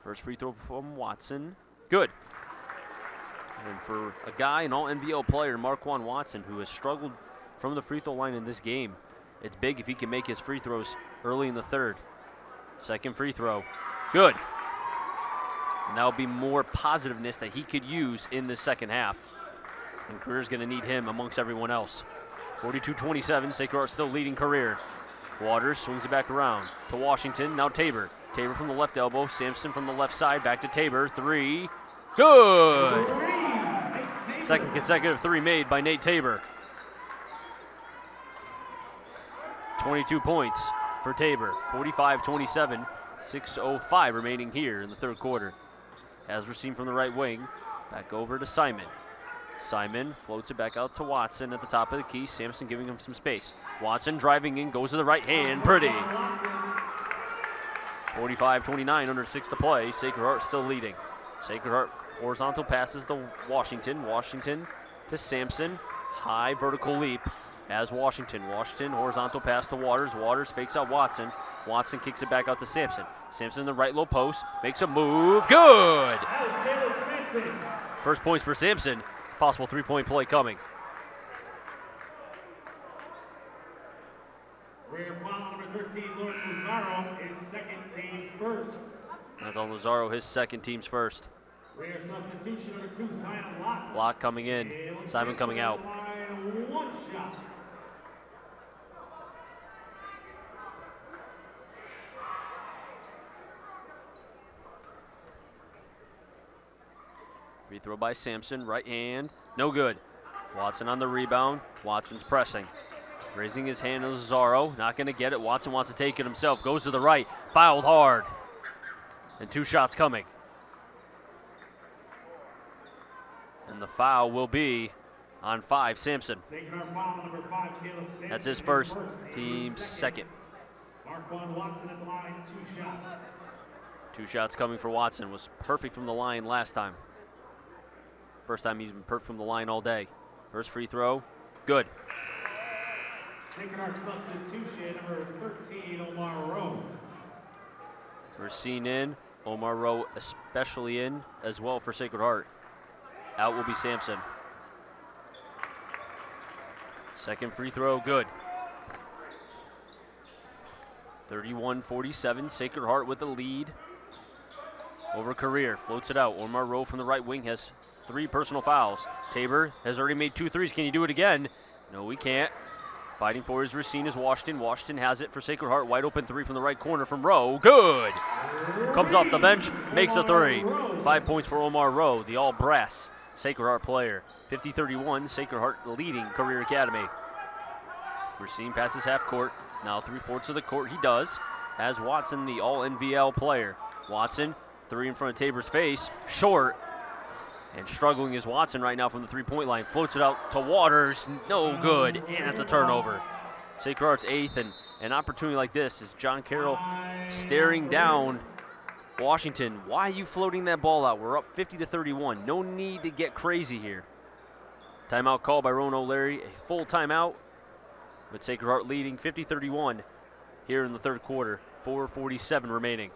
First free throw from Watson, good. And for a guy, an all-NVL player, Marquand Watson, who has struggled from the free throw line in this game, it's big if he can make his free throws early in the 3rd. Second free throw, good. And that'll be more positiveness that he could use in the second half. And Career's going to need him amongst everyone else. 42-27, Sacred Heart still leading Career. Waters swings it back around to Washington, now Tabor. Tabor from the left elbow, Sampson from the left side, back to Tabor, 3, good! Second consecutive 3 made by Nate Tabor. 22 points for Tabor, 45-27, 6:05 remaining here in the 3rd quarter. Has Racine from the right wing, back over to Simon. Simon floats it back out to Watson at the top of the key. Sampson giving him some space. Watson driving in, goes to the right hand, pretty. 45-29, under 6 to play. Sacred Heart still leading. Sacred Heart horizontal passes to Washington. Washington to Sampson, high vertical leap. As Washington horizontal pass to Waters. Waters fakes out Watson. Watson kicks it back out to Sampson. Sampson in the right low post, makes a move, good! First points for Sampson. Possible 3-point play coming. Career foul number 13, Lawrence Lazaro, his 2nd team's first. That's on Lazaro, his 2nd team's first. Career substitution number 2, Simon Locke. Locke coming in, Simon coming out. 1 shot. Free throw by Sampson, right hand, no good. Watson on the rebound, Watson's pressing. Raising his hand to Lazaro, not gonna get it. Watson wants to take it himself, goes to the right, fouled hard. And 2 shots coming. And the foul will be on 5, Sampson. That's his first, team's second. Marquand Watson at the line, 2 shots. 2 shots coming for Watson, was perfect from the line last time. First time he's been perfect from the line all day. First free throw, good. Sacred Heart substitution, number 13, Omar Rowe. Racine in, Omar Rowe especially in as well for Sacred Heart. Out will be Sampson. Second free throw, good. 31-47, Sacred Heart with the lead over Career. Floats it out. Omar Rowe from the right wing has 3 personal fouls. Tabor has already made 2 threes. Can he do it again? No, he can't. Fighting for his Racine is Washington. Washington has it for Sacred Heart. Wide open 3 from the right corner from Rowe. Good. Comes off the bench, makes a 3. 5 points for Omar Rowe, the all brass Sacred Heart player. 50-31, Sacred Heart leading Career Academy. Racine passes half court. Now 3/4 of the court he does. Has Watson, the all NVL player. Watson, three in front of Tabor's face, short. And struggling is Watson right now from the three-point line. Floats it out to Waters, no good, and that's a turnover. Sacred Heart's eighth, and an opportunity like this is John Carroll staring down Washington. Why are you floating that ball out? We're up 50-31. No need to get crazy here. Timeout called by Rowan O'Leary, a full timeout, with Sacred Heart leading 50-31 here in the third quarter. 4:47 remaining.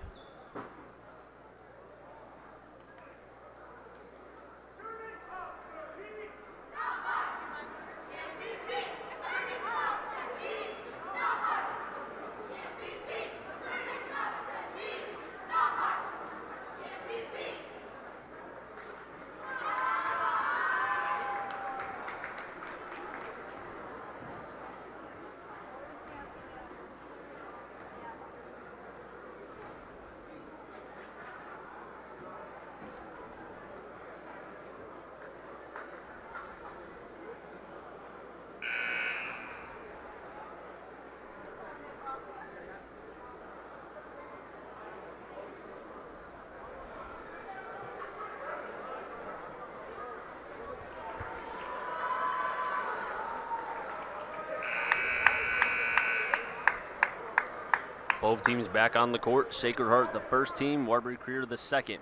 Both teams back on the court. Sacred Heart the first team, Waterbury Career the second.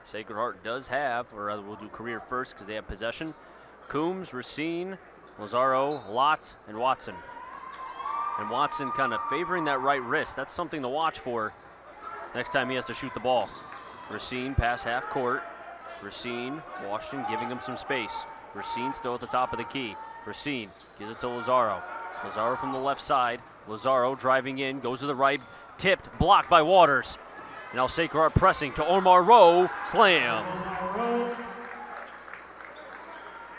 Sacred Heart does have, or rather we'll do Career first because they have possession. Coombs, Racine, Lazaro, Lott, and Watson. And Watson kind of favoring that right wrist. That's something to watch for next time he has to shoot the ball. Racine pass half court. Racine, Washington giving him some space. Racine still at the top of the key. Racine gives it to Lazaro. Lazaro from the left side. Lazaro driving in, goes to the right, tipped, blocked by Waters. Now Sacred Heart pressing to Omar Rowe, slam.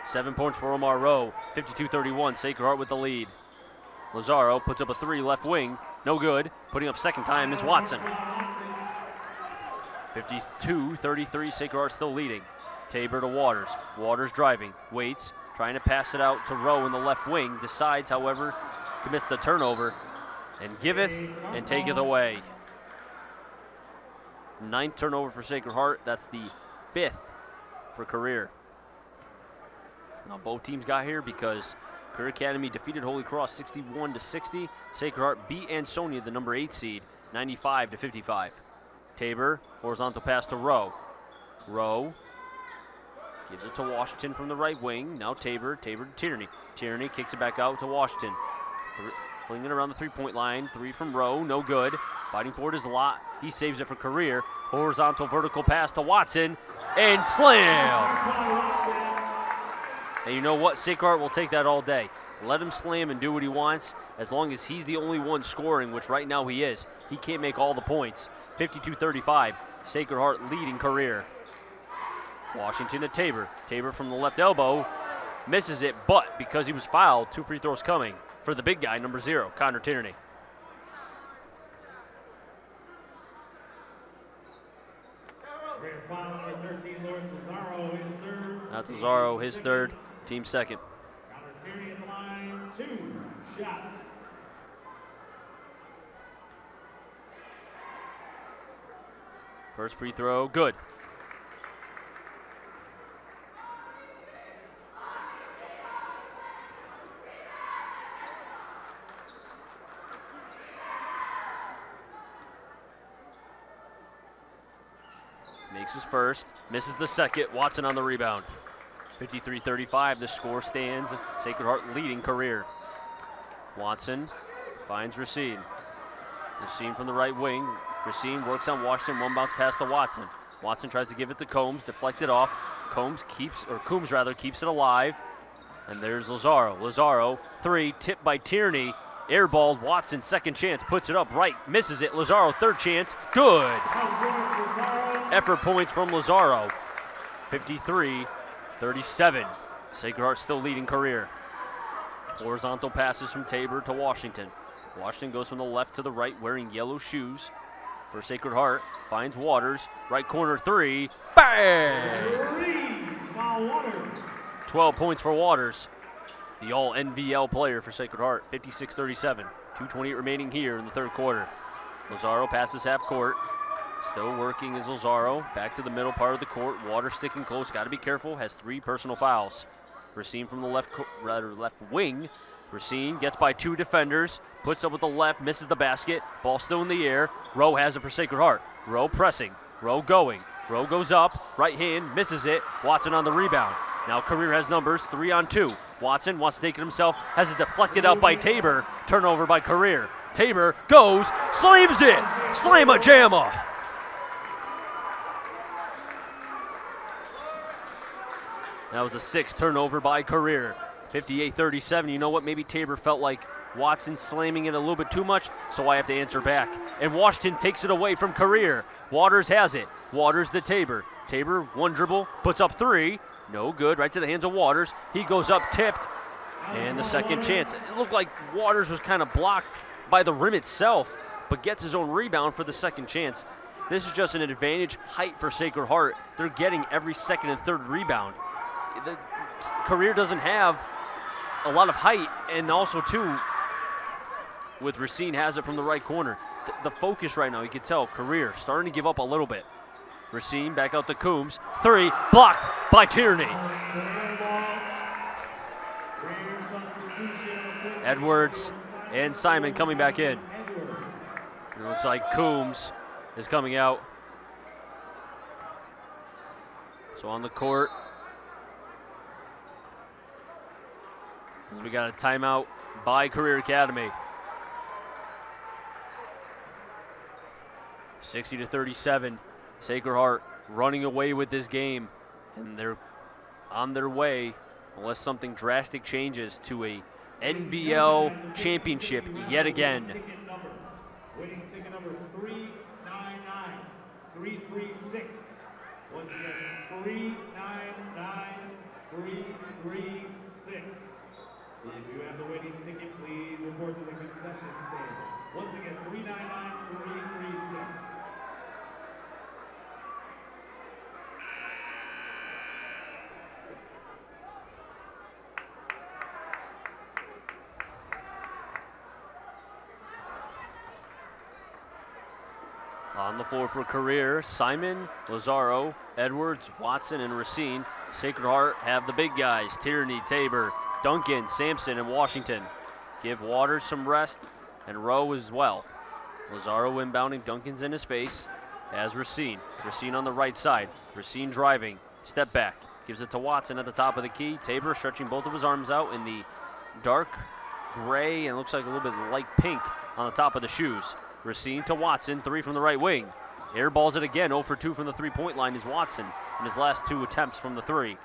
7 points for Omar Rowe, 52-31, Sacred Heart with the lead. Lazaro puts up a three left wing, no good. Putting up second time is Watson. 52-33, Sacred Heart still leading. Tabor to Waters, Waters driving, waits, trying to pass it out to Rowe in the left wing, decides, however, commits the turnover, and giveth and taketh away. Ninth turnover for Sacred Heart. That's the fifth for Career. Now both teams got here because Career Academy defeated Holy Cross 61-60. Sacred Heart beat Ansonia, the number 8 seed, 95-55. Tabor, horizontal pass to Rowe. Rowe gives it to Washington from the right wing. Now Tabor to Tierney. Tierney kicks it back out to Washington. Flinging around the three-point line. Three from Rowe, no good. Fighting for it is Lott. He saves it for Career. Horizontal vertical pass to Watson. And slam! And you know what? Sacred Heart will take that all day. Let him slam and do what he wants as long as he's the only one scoring, which right now he is. He can't make all the points. 52-35. Sacred Heart leading Career. Washington to Tabor. Tabor from the left elbow. Misses it, but because he was fouled, 2 free throws coming for the big guy, number 0, Connor Tierney. That's Lazaro, his third, team second. Connor Tierney in the line, 2 shots. First free throw, good. Makes his first, misses the second. Watson on the rebound. 53-35, the score stands. Sacred Heart leading Career. Watson finds Racine. Racine from the right wing. Racine works on Washington, one bounce pass to Watson. Watson tries to give it to Combs, deflected off. Coombs keeps it alive. And there's Lazaro. Lazaro, 3, tipped by Tierney. Airballed, Watson, second chance, puts it up right, misses it. Lazaro, third chance, good. Effort points from Lazaro. 53-37. Sacred Heart still leading Career. Horizontal passes from Tabor to Washington. Washington goes from the left to the right wearing yellow shoes for Sacred Heart. Finds Waters, right corner 3, bang! foul, Waters. 12 points for Waters, the all NVL player for Sacred Heart. 56-37. 2:28 remaining here in the third quarter. Lazaro passes half court. Still working is Lazaro. Back to the middle part of the court. Waters sticking close. Got to be careful. Has 3 personal fouls. Racine from the left wing. Racine gets by 2 defenders. Puts up with the left. Misses the basket. Ball still in the air. Rowe has it for Sacred Heart. Rowe pressing. Rowe going. Rowe goes up. Right hand. Misses it. Watson on the rebound. Now Career has numbers. 3 on 2. Watson wants to take it himself. Has it deflected out by Tabor. Turnover by Career. Tabor goes. Slams it. Slam-a-jamma. That was a 6th turnover by Career. 58-37. You know what? Maybe Tabor felt like Watson slamming it a little bit too much, so I have to answer back. And Washington takes it away from Career. Waters has it. Waters to Tabor. Tabor, 1 dribble, puts up 3. No good. Right to the hands of Waters. He goes up, tipped. And the second chance. It looked like Waters was kind of blocked by the rim itself, but gets his own rebound for the second chance. This is just an advantage height for Sacred Heart. They're getting every second and third rebound. The Career doesn't have a lot of height, and also too, with Racine has it from the right corner. The focus right now, you can tell, Career starting to give up a little bit. Racine back out to Coombs. 3, blocked by Tierney. Edwards and Simon coming back in. It looks like Coombs is coming out. So on the court, as we got a timeout by Career Academy. 60-37. Sacred Heart running away with this game, and they're on their way, unless something drastic changes, to a NVL championship yet again. Winning ticket number 399336. Once again, 399336. If you have the winning ticket, please report to the concession stand. Once again, 399336. On the floor for Career, Simon, Lazaro, Edwards, Watson, and Racine. Sacred Heart have the big guys, Tierney, Tabor, Duncan, Sampson, and Washington. Give Waters some rest, and Rowe as well. Lazaro inbounding, Duncan's in his face, as Racine. Racine on the right side, Racine driving, step back, gives it to Watson at the top of the key. Tabor stretching both of his arms out in the dark gray and looks like a little bit light pink on the top of the shoes. Racine to Watson, 3 from the right wing. Airballs it again, 0 for 2 from the three-point line is Watson in his last 2 attempts from the 3.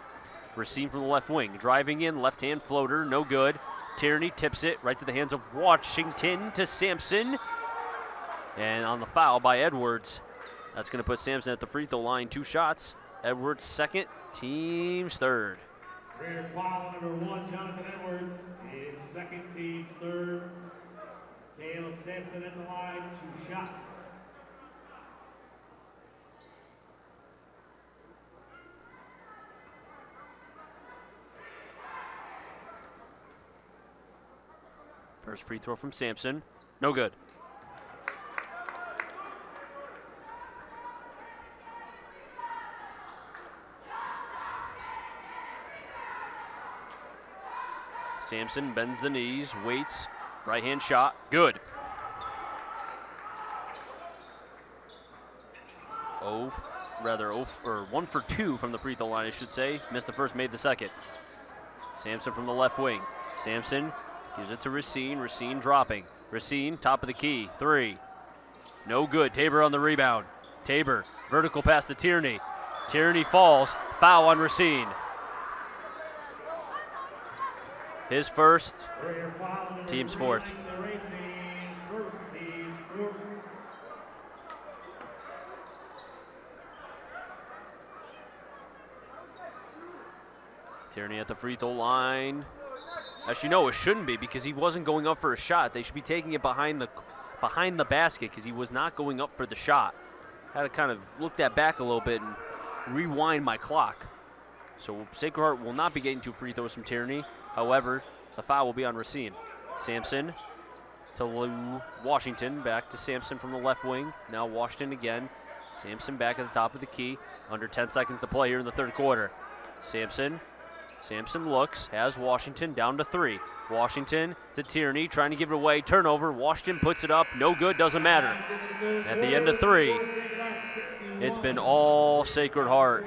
Racine from the left wing, driving in, left-hand floater, no good. Tierney tips it right to the hands of Washington to Sampson. And on the foul by Edwards, that's going to put Sampson at the free throw line, 2 shots. Edwards second, team's third. Career foul number 1, Jonathan Edwards, is second team's third. Caleb Sampson at the line, 2 shots. First free throw from Sampson, no good. Sampson bends the knees, waits, right hand shot, good. 1 for 2 from the free throw line, I should say. Missed the first, made the second. Sampson from the left wing. Sampson gives it to Racine. Racine dropping. Racine, top of the key, 3. No good. Tabor on the rebound. Tabor, vertical pass to Tierney. Tierney falls. Foul on Racine. His first, team's fourth. Tierney at the free throw line. Actually, no, it shouldn't be because he wasn't going up for a shot. They should be taking it behind the basket because he was not going up for the shot. Had to kind of look that back a little bit and rewind my clock. So Sacred Heart will not be getting 2 free throws from Tierney. However, the foul will be on Racine. Sampson to Washington, back to Sampson from the left wing. Now Washington again. Sampson back at the top of the key. Under 10 seconds to play here in the third quarter. Sampson looks, has Washington down to 3. Washington to Tierney, trying to give it away. Turnover. Washington puts it up. No good, doesn't matter. At the end of 3, it's been all Sacred Heart.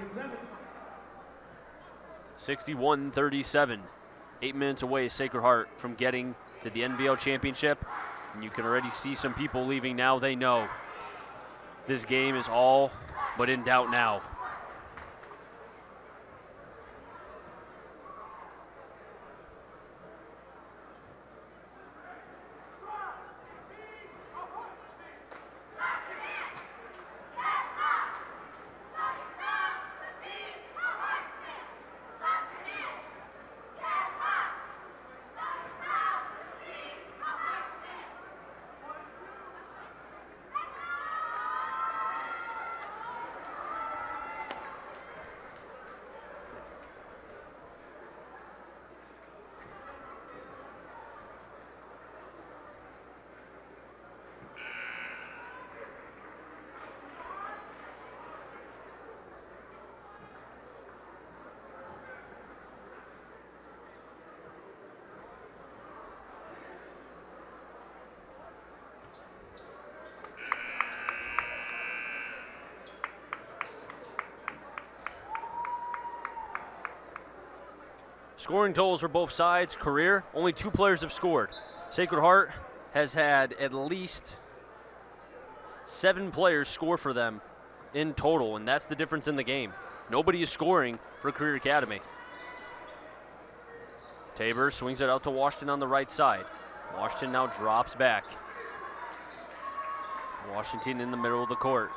61-37. 8 minutes away, Sacred Heart from getting to the NVL championship. And you can already see some people leaving now. They know this game is all but in doubt now. Scoring totals for both sides, career, only 2 players have scored. Sacred Heart has had at least 7 players score for them in total, and that's the difference in the game. Nobody is scoring for Career Academy. Tabor swings it out to Washington on the right side. Washington now drops back. Washington in the middle of the court.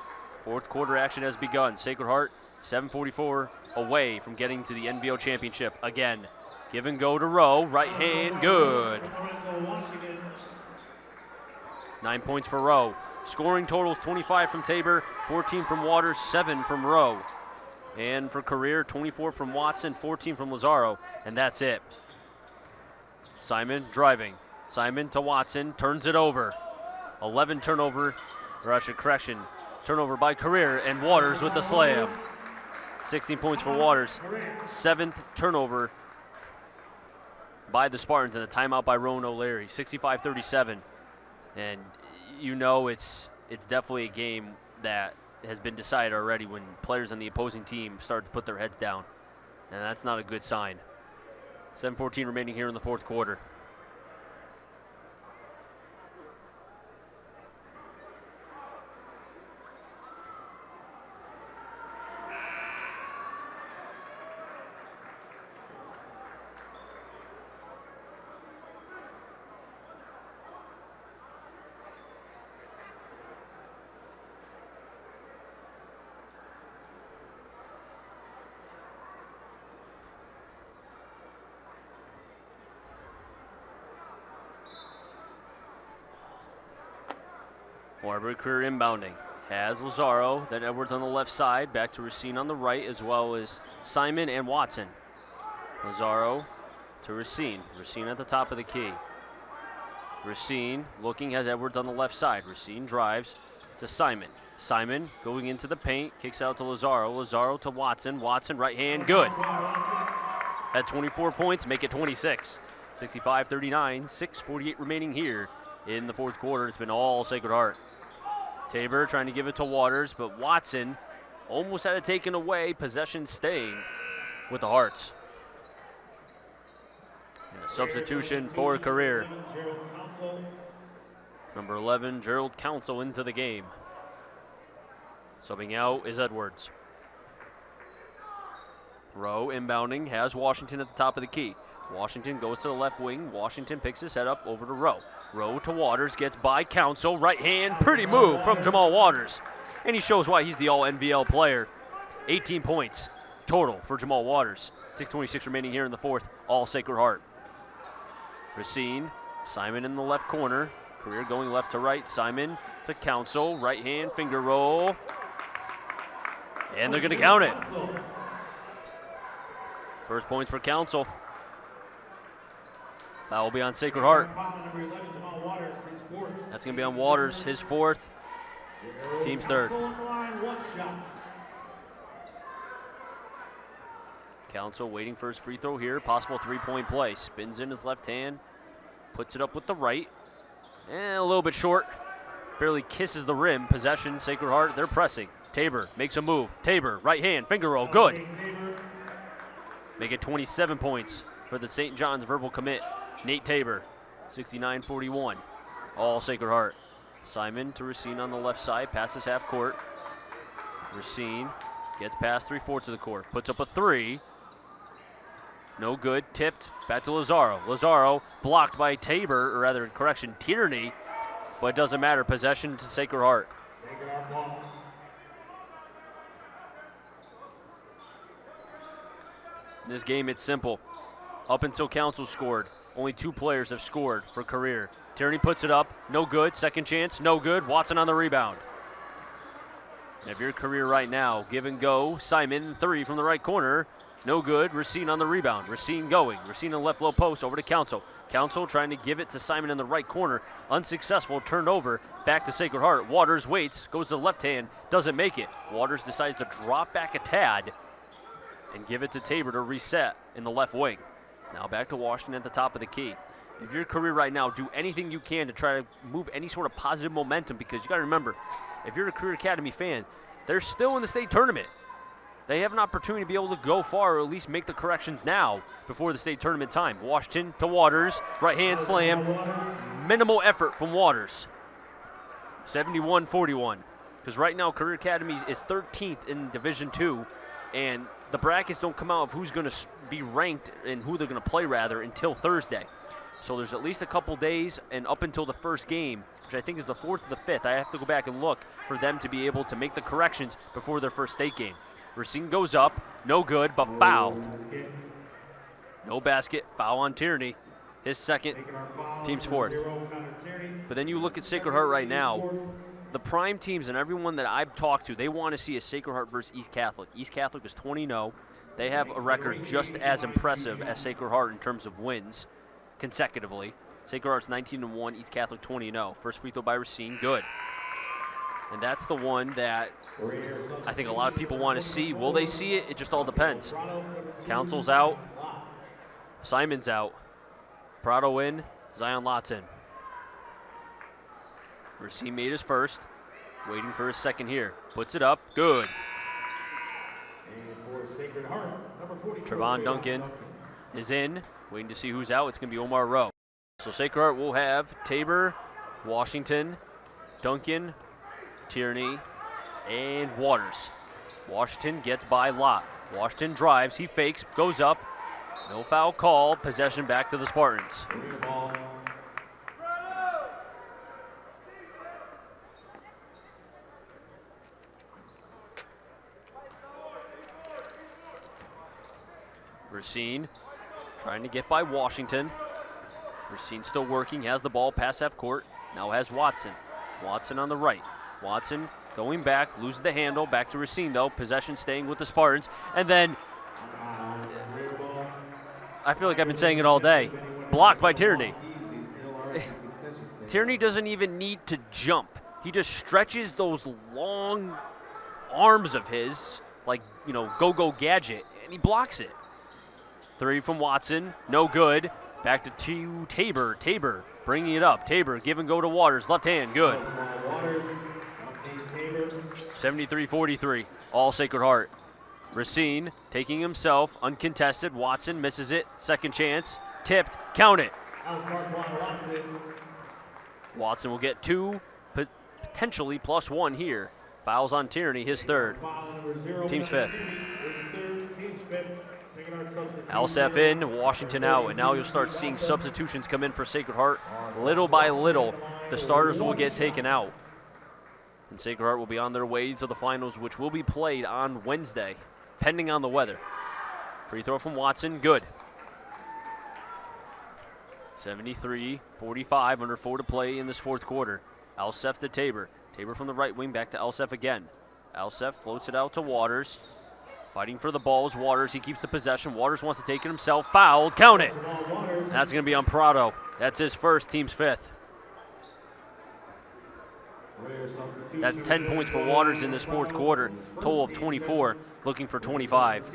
Fourth quarter action has begun. Sacred Heart, 7:44 away from getting to the NVL championship again. Give and go to Rowe, right hand, good. 9 points for Rowe. Scoring totals 25 from Tabor, 14 from Waters, 7 from Rowe. And for career, 24 from Watson, 14 from Lazaro, and that's it. Simon driving. Simon to Watson, turns it over. 11 turnover, or I should correction, turnover by Career, and Waters with the slam. 16 points for Waters. 7th turnover by the Spartans, and a timeout by Rowan O'Leary. 65-37. And you know it's definitely a game that has been decided already when players on the opposing team start to put their heads down. And that's not a good sign. 7:14 remaining here in the fourth quarter. Waterbury Career inbounding. Has Lazaro, then Edwards on the left side, back to Racine on the right, as well as Simon and Watson. Lazaro to Racine. Racine at the top of the key. Racine looking, has Edwards on the left side. Racine drives to Simon. Simon going into the paint, kicks out to Lazaro. Lazaro to Watson. Watson right hand, good. At 24 points, make it 26. 65-39, 6:48 remaining here in the fourth quarter. It's been all Sacred Heart. Tabor trying to give it to Waters, but Watson almost had it taken away. Possession staying with the Hearts. And a substitution for Career. Number 11, Gerald Council into the game. Subbing out is Edwards. Rowe inbounding, has Washington at the top of the key. Washington goes to the left wing. Washington picks his head up over to Rowe. Rowe to Waters, gets by Council. Right hand, pretty move from Jamal Waters. And he shows why he's the all-NVL player. 18 points total for Jamal Waters. 6:26 remaining here in the fourth, all Sacred Heart. Racine, Simon in the left corner. Career going left to right. Simon to Council. Right hand, finger roll. And they're going to count it. First points for Council. That will be on Sacred Heart. That's going to be on Waters, his fourth. Team's third. Council waiting for his free throw here. Possible three-point play. Spins in his left hand. Puts it up with the right. And a little bit short. Barely kisses the rim. Possession, Sacred Heart. They're pressing. Tabor makes a move. Tabor, right hand, finger roll. Good. Make it 27 points for the St. John's verbal commit. Nate Tabor, 69-41. All Sacred Heart. Simon to Racine on the left side. Passes half court. Racine gets past 3/4 of the court. Puts up a three. No good. Tipped. Back to Lazaro. Lazaro blocked by Tabor, or rather, correction, Tierney. But it doesn't matter. Possession to Sacred Heart. Sacred Heart ball. In this game, it's simple. Up until Council scored, only 2 players have scored for career. Tierney puts it up. No good. Second chance. No good. Watson on the rebound. And if your career right now, give and go. Simon, 3 from the right corner. No good. Racine on the rebound. Racine going. Racine on the left low post over to Council. Council trying to give it to Simon in the right corner. Unsuccessful. Turned over. Back to Sacred Heart. Waters waits. Goes to the left hand. Doesn't make it. Waters decides to drop back a tad and give it to Tabor to reset in the left wing. Now back to Washington at the top of the key. If your career right now, do anything you can to try to move any sort of positive momentum, because you got to remember, if you're a Career Academy fan, they're still in the state tournament. They have an opportunity to be able to go far, or at least make the corrections now before the state tournament time. Washington to Waters, right hand slam, minimal effort from Waters. 71-41, because right now Career Academy is 13th in Division II, and the brackets don't come out of who's going to be ranked and who they're going to play, rather, until Thursday. So there's at least a couple days, and up until the first game, which I think is the 4th or the 5th, I have to go back and look for them to be able to make the corrections before their first state game. Racine goes up, no good, but foul. No basket, foul on Tierney. His second, team's fourth. But then you look at Sacred Heart right now. The prime teams and everyone that I've talked to, they want to see a Sacred Heart versus East Catholic. East Catholic is 20-0. They have a record just as impressive as Sacred Heart in terms of wins consecutively. Sacred Heart's 19-1, East Catholic 20-0. First free throw by Racine, good. And that's the one that I think a lot of people want to see. Will they see it? It just all depends. Council's out. Simon's out. Prado in. Zion Lott's in. Racine made his first. Waiting for his second here. Puts it up. Good. Trevon Duncan is in. Waiting to see who's out. It's going to be Omar Rowe. So Sacred Heart will have Tabor, Washington, Duncan, Tierney, and Waters. Washington gets by Lott. Washington drives. He fakes. Goes up. No foul call. Possession back to the Spartans. Racine trying to get by Washington. Racine still working, has the ball past half court. Now has Watson. Watson on the right. Watson going back, loses the handle. Back to Racine though. Possession staying with the Spartans. And then, I feel like I've been saying it all day, blocked by Tierney. Tierney doesn't even need to jump. He just stretches those long arms of his, like, you know, go-go gadget, and he blocks it. Three from Watson, no good. Back to Tabor. Tabor bringing it up. Tabor give and go to Waters. Left hand, good. 73-43, all Sacred Heart. Racine taking himself, uncontested. Watson misses it. Second chance, tipped, count it. Watson will get 2, potentially +1 here. Fouls on Tierney, his third. Team's fifth. Alsef in, Washington out, and now you'll start seeing substitutions come in for Sacred Heart. Little by little, the starters will get taken out. And Sacred Heart will be on their way to the finals, which will be played on Wednesday, pending on the weather. Free throw from Watson, good. 73-45, under 4 to play in this fourth quarter. Alsef to Tabor. Tabor from the right wing, back to Alsef again. Alsef floats it out to Waters. Fighting for the balls, Waters, he keeps the possession. Waters wants to take it himself, fouled, count it. That's going to be on Prado. That's his first, team's 5th. That's 10 points for Waters in this 4th quarter, total of 24, looking for 25.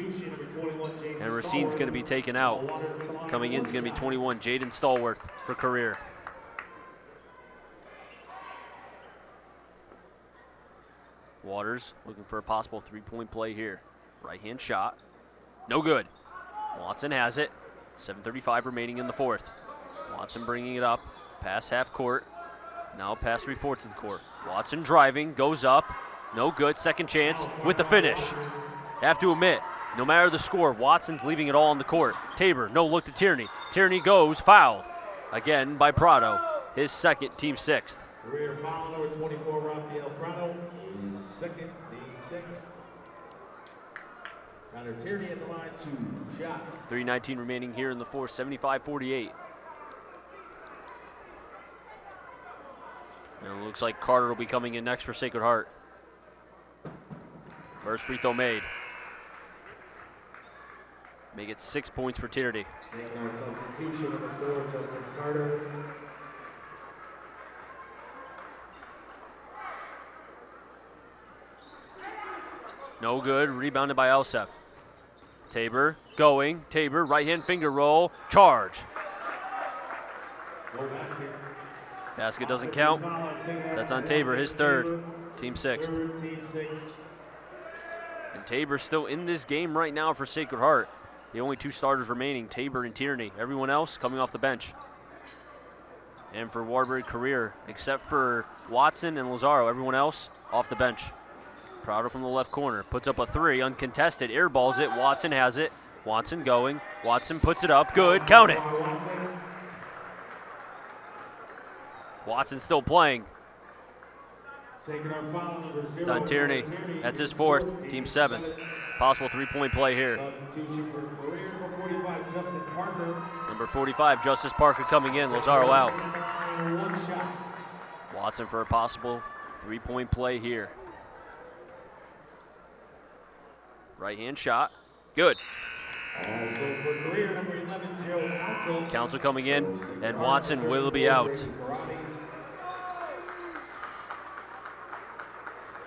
And Racine's going to be taken out. Coming in is going to be 21, Jaden Stallworth for career. Waters looking for a possible 3-point play here. Right-hand shot, no good. Watson has it, 7:35 remaining in the 4th. Watson bringing it up, pass half court, now pass 3/4 of the court. Watson driving, goes up, no good, second chance with the finish. Have to admit, no matter the score, Watson's leaving it all on the court. Tabor, no look to Tierney. Tierney goes, fouled. Again by Prado, his 2nd, team 6th. Career foul number 24, Rafael Prado, his 2nd, team 6th. Connor Tierney at the line, 2 shots. 3:19 remaining here in the 4th, 75-48. And it looks like Carter will be coming in next for Sacred Heart. First free throw made. Make it 6 points for Tierney. Sacred Heart substitution number 4, Justin Carter. No good, rebounded by Elsef. Tabor going, Tabor, right-hand finger roll, charge. No basket. Basket doesn't count. That's on Tabor, his 3rd, team 6th. Team 6th. And Tabor's still in this game right now for Sacred Heart. The only 2 starters remaining, Tabor and Tierney. Everyone else coming off the bench. And for Waterbury career, except for Watson and Lazaro, everyone else off the bench. Prado from the left corner, puts up a 3, uncontested, airballs it, Watson has it. Watson going, Watson puts it up, good, count it. Watson still playing. It's on Tierney, that's his 4th, team 7th. Possible 3-point play here. Number 45, Justice Parker coming in, Lazaro out. Watson for a possible 3-point play here. Right-hand shot, good. Council coming in, and Watson will be out.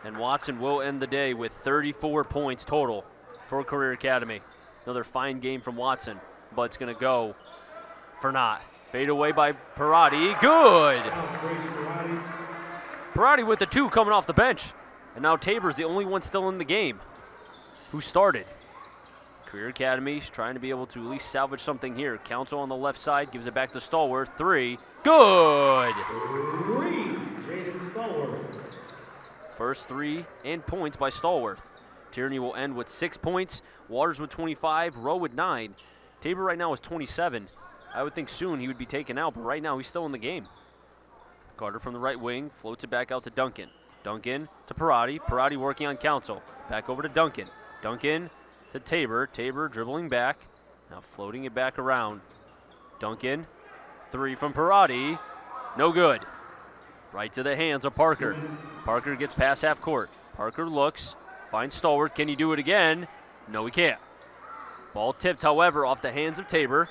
And Watson will end the day with 34 points total for Career Academy. Another fine game from Watson, but it's going to go for naught. Fade away by Parati, good! Parati with the 2 coming off the bench. And now Tabor's the only one still in the game who started. Career Academy's trying to be able to at least salvage something here. Council on the left side gives it back to Stallworth. 3, good! 3, Jaden Stallworth. First 3 and points by Stallworth. Tierney will end with 6 points. Waters with 25, Rowe with 9. Tabor right now is 27. I would think soon he would be taken out, but right now he's still in the game. Carter from the right wing floats it back out to Duncan. Duncan to Parati. Parati working on Council. Back over to Duncan. Duncan to Tabor. Tabor dribbling back. Now floating it back around. Duncan. 3 from Parati. No good. Right to the hands of Parker. Parker gets past half court. Parker looks. Finds Stallworth. Can he do it again? No, he can't. Ball tipped, however, off the hands of Tabor.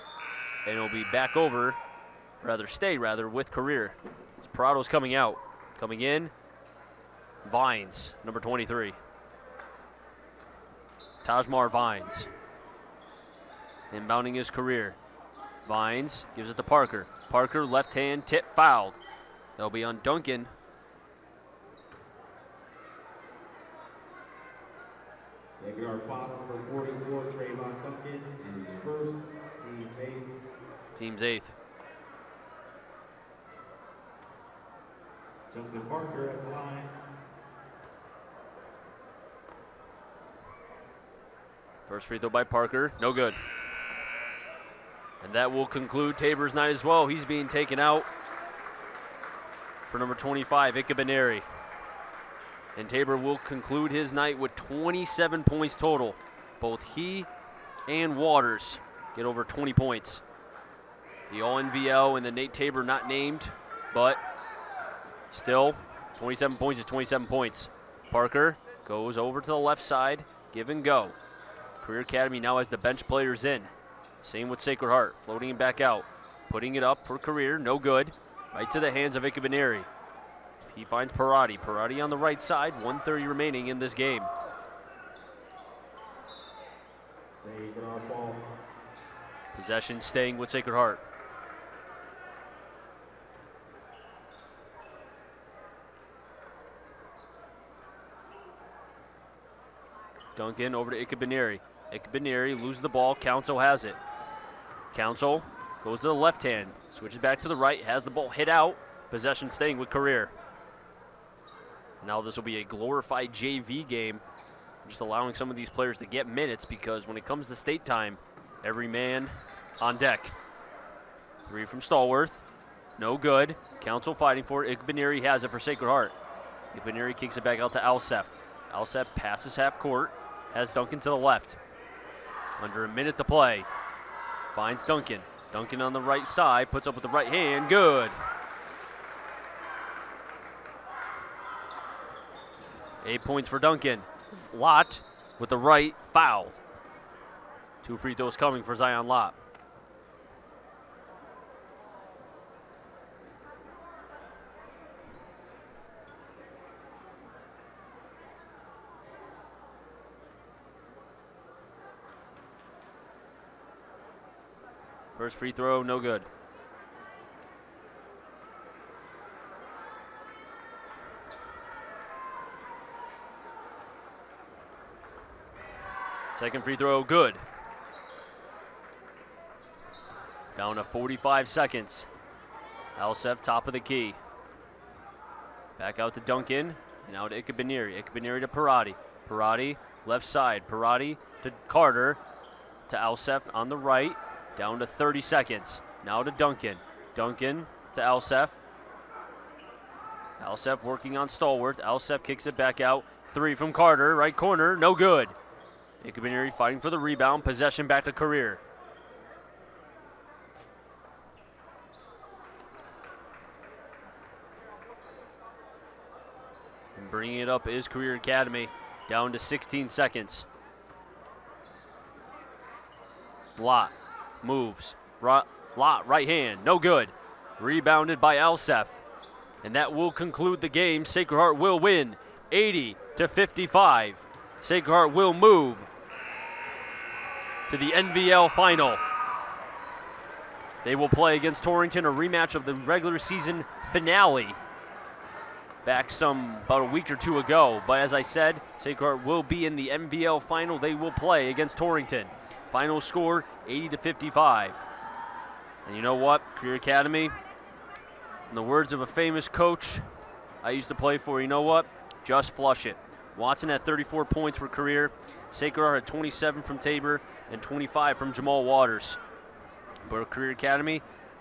And it'll be back over, stay with Career. As Prado's coming out. Coming in, Vines, number 23. Tajmar Vines. Inbounding his Career. Vines gives it to Parker. Parker, left hand, tip, fouled. That'll be on Duncan. Sacred Heart foul number 44, Trayvon Duncan, and his first, team's 8th. Team's 8th. Justin Parker at the line. First free throw by Parker, no good. And that will conclude Tabor's night as well. He's being taken out for number 25, Ikabaneri. And Tabor will conclude his night with 27 points total. Both he and Waters get over 20 points. The all NVL and the Nate Tabor not named, but still 27 points is 27 points. Parker goes over to the left side, give and go. Career Academy now has the bench players in. Same with Sacred Heart, floating it back out. Putting it up for Career, no good. Right to the hands of Ikabaneri. He finds Parati. Parati on the right side, 1:30 remaining in this game. Possession staying with Sacred Heart. Duncan over to Ikabaneri. Ikabaneri loses the ball. Council has it. Council goes to the left hand, switches back to the right, has the ball hit out. Possession staying with Career. Now this will be a glorified JV game, just allowing some of these players to get minutes because when it comes to state time, every man on deck. 3 from Stallworth. No good. Council fighting for it. Ikabaneri has it for Sacred Heart. Ikabaneri kicks it back out to Alsef. Alsef passes half court. Has Duncan to the left. Under a minute to play. Finds Duncan. Duncan on the right side. Puts up with the right hand. Good. 8 points for Duncan. Lott with the right. Foul. 2 free throws coming for Zion Lott. First free throw, no good. Second free throw, good. Down to 45 seconds. Alsef, top of the key. Back out to Duncan. Now to Ikabaneri. Ikabaneri to Parati. Parati, left side. Parati to Carter. To Alsef on the right. Down to 30 seconds. Now to Duncan. Duncan to Alsef. Alsef working on Stallworth. Alsef kicks it back out. 3 from Carter. Right corner. No good. Ikabaneri fighting for the rebound. Possession back to Career. And bringing it up is Career Academy. Down to 16 seconds. Lott moves. Lott, right hand, no good. Rebounded by Alsef. And that will conclude the game. Sacred Heart will win 80-55. Sacred Heart will move to the NVL final. They will play against Torrington, a rematch of the regular season finale back about a week or two ago. But as I said, Sacred Heart will be in the NVL final. They will play against Torrington. Final score, 80-55. And you know what, Career Academy, in the words of a famous coach I used to play for, you know what, just flush it. Watson had 34 points for Career. Sacred Heart had 27 from Tabor and 25 from Jamal Waters. But Career Academy,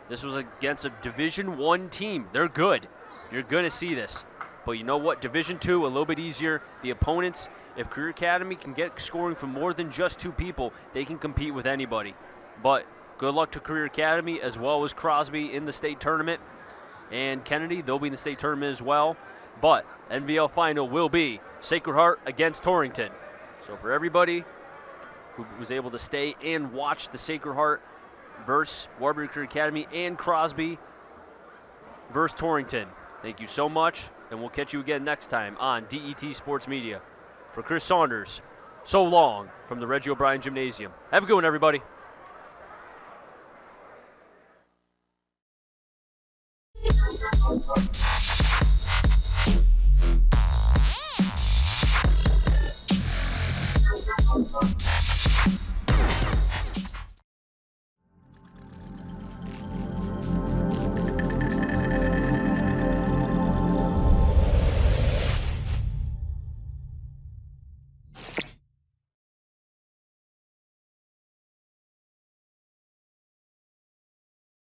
this was against a Division I team. They're good. You're going to see this. But you know what? Division II, a little bit easier. The opponents, if Career Academy can get scoring from more than just 2 people, they can compete with anybody. But good luck to Career Academy as well as Crosby in the state tournament. And Kennedy, they'll be in the state tournament as well. But NVL final will be Sacred Heart against Torrington. So for everybody who was able to stay and watch the Sacred Heart versus Waterbury Career Academy and Crosby versus Torrington, thank you so much. And we'll catch you again next time on DET Sports Media. For Chris Saunders, so long from the Reggie O'Brien Gymnasium. Have a good one, everybody.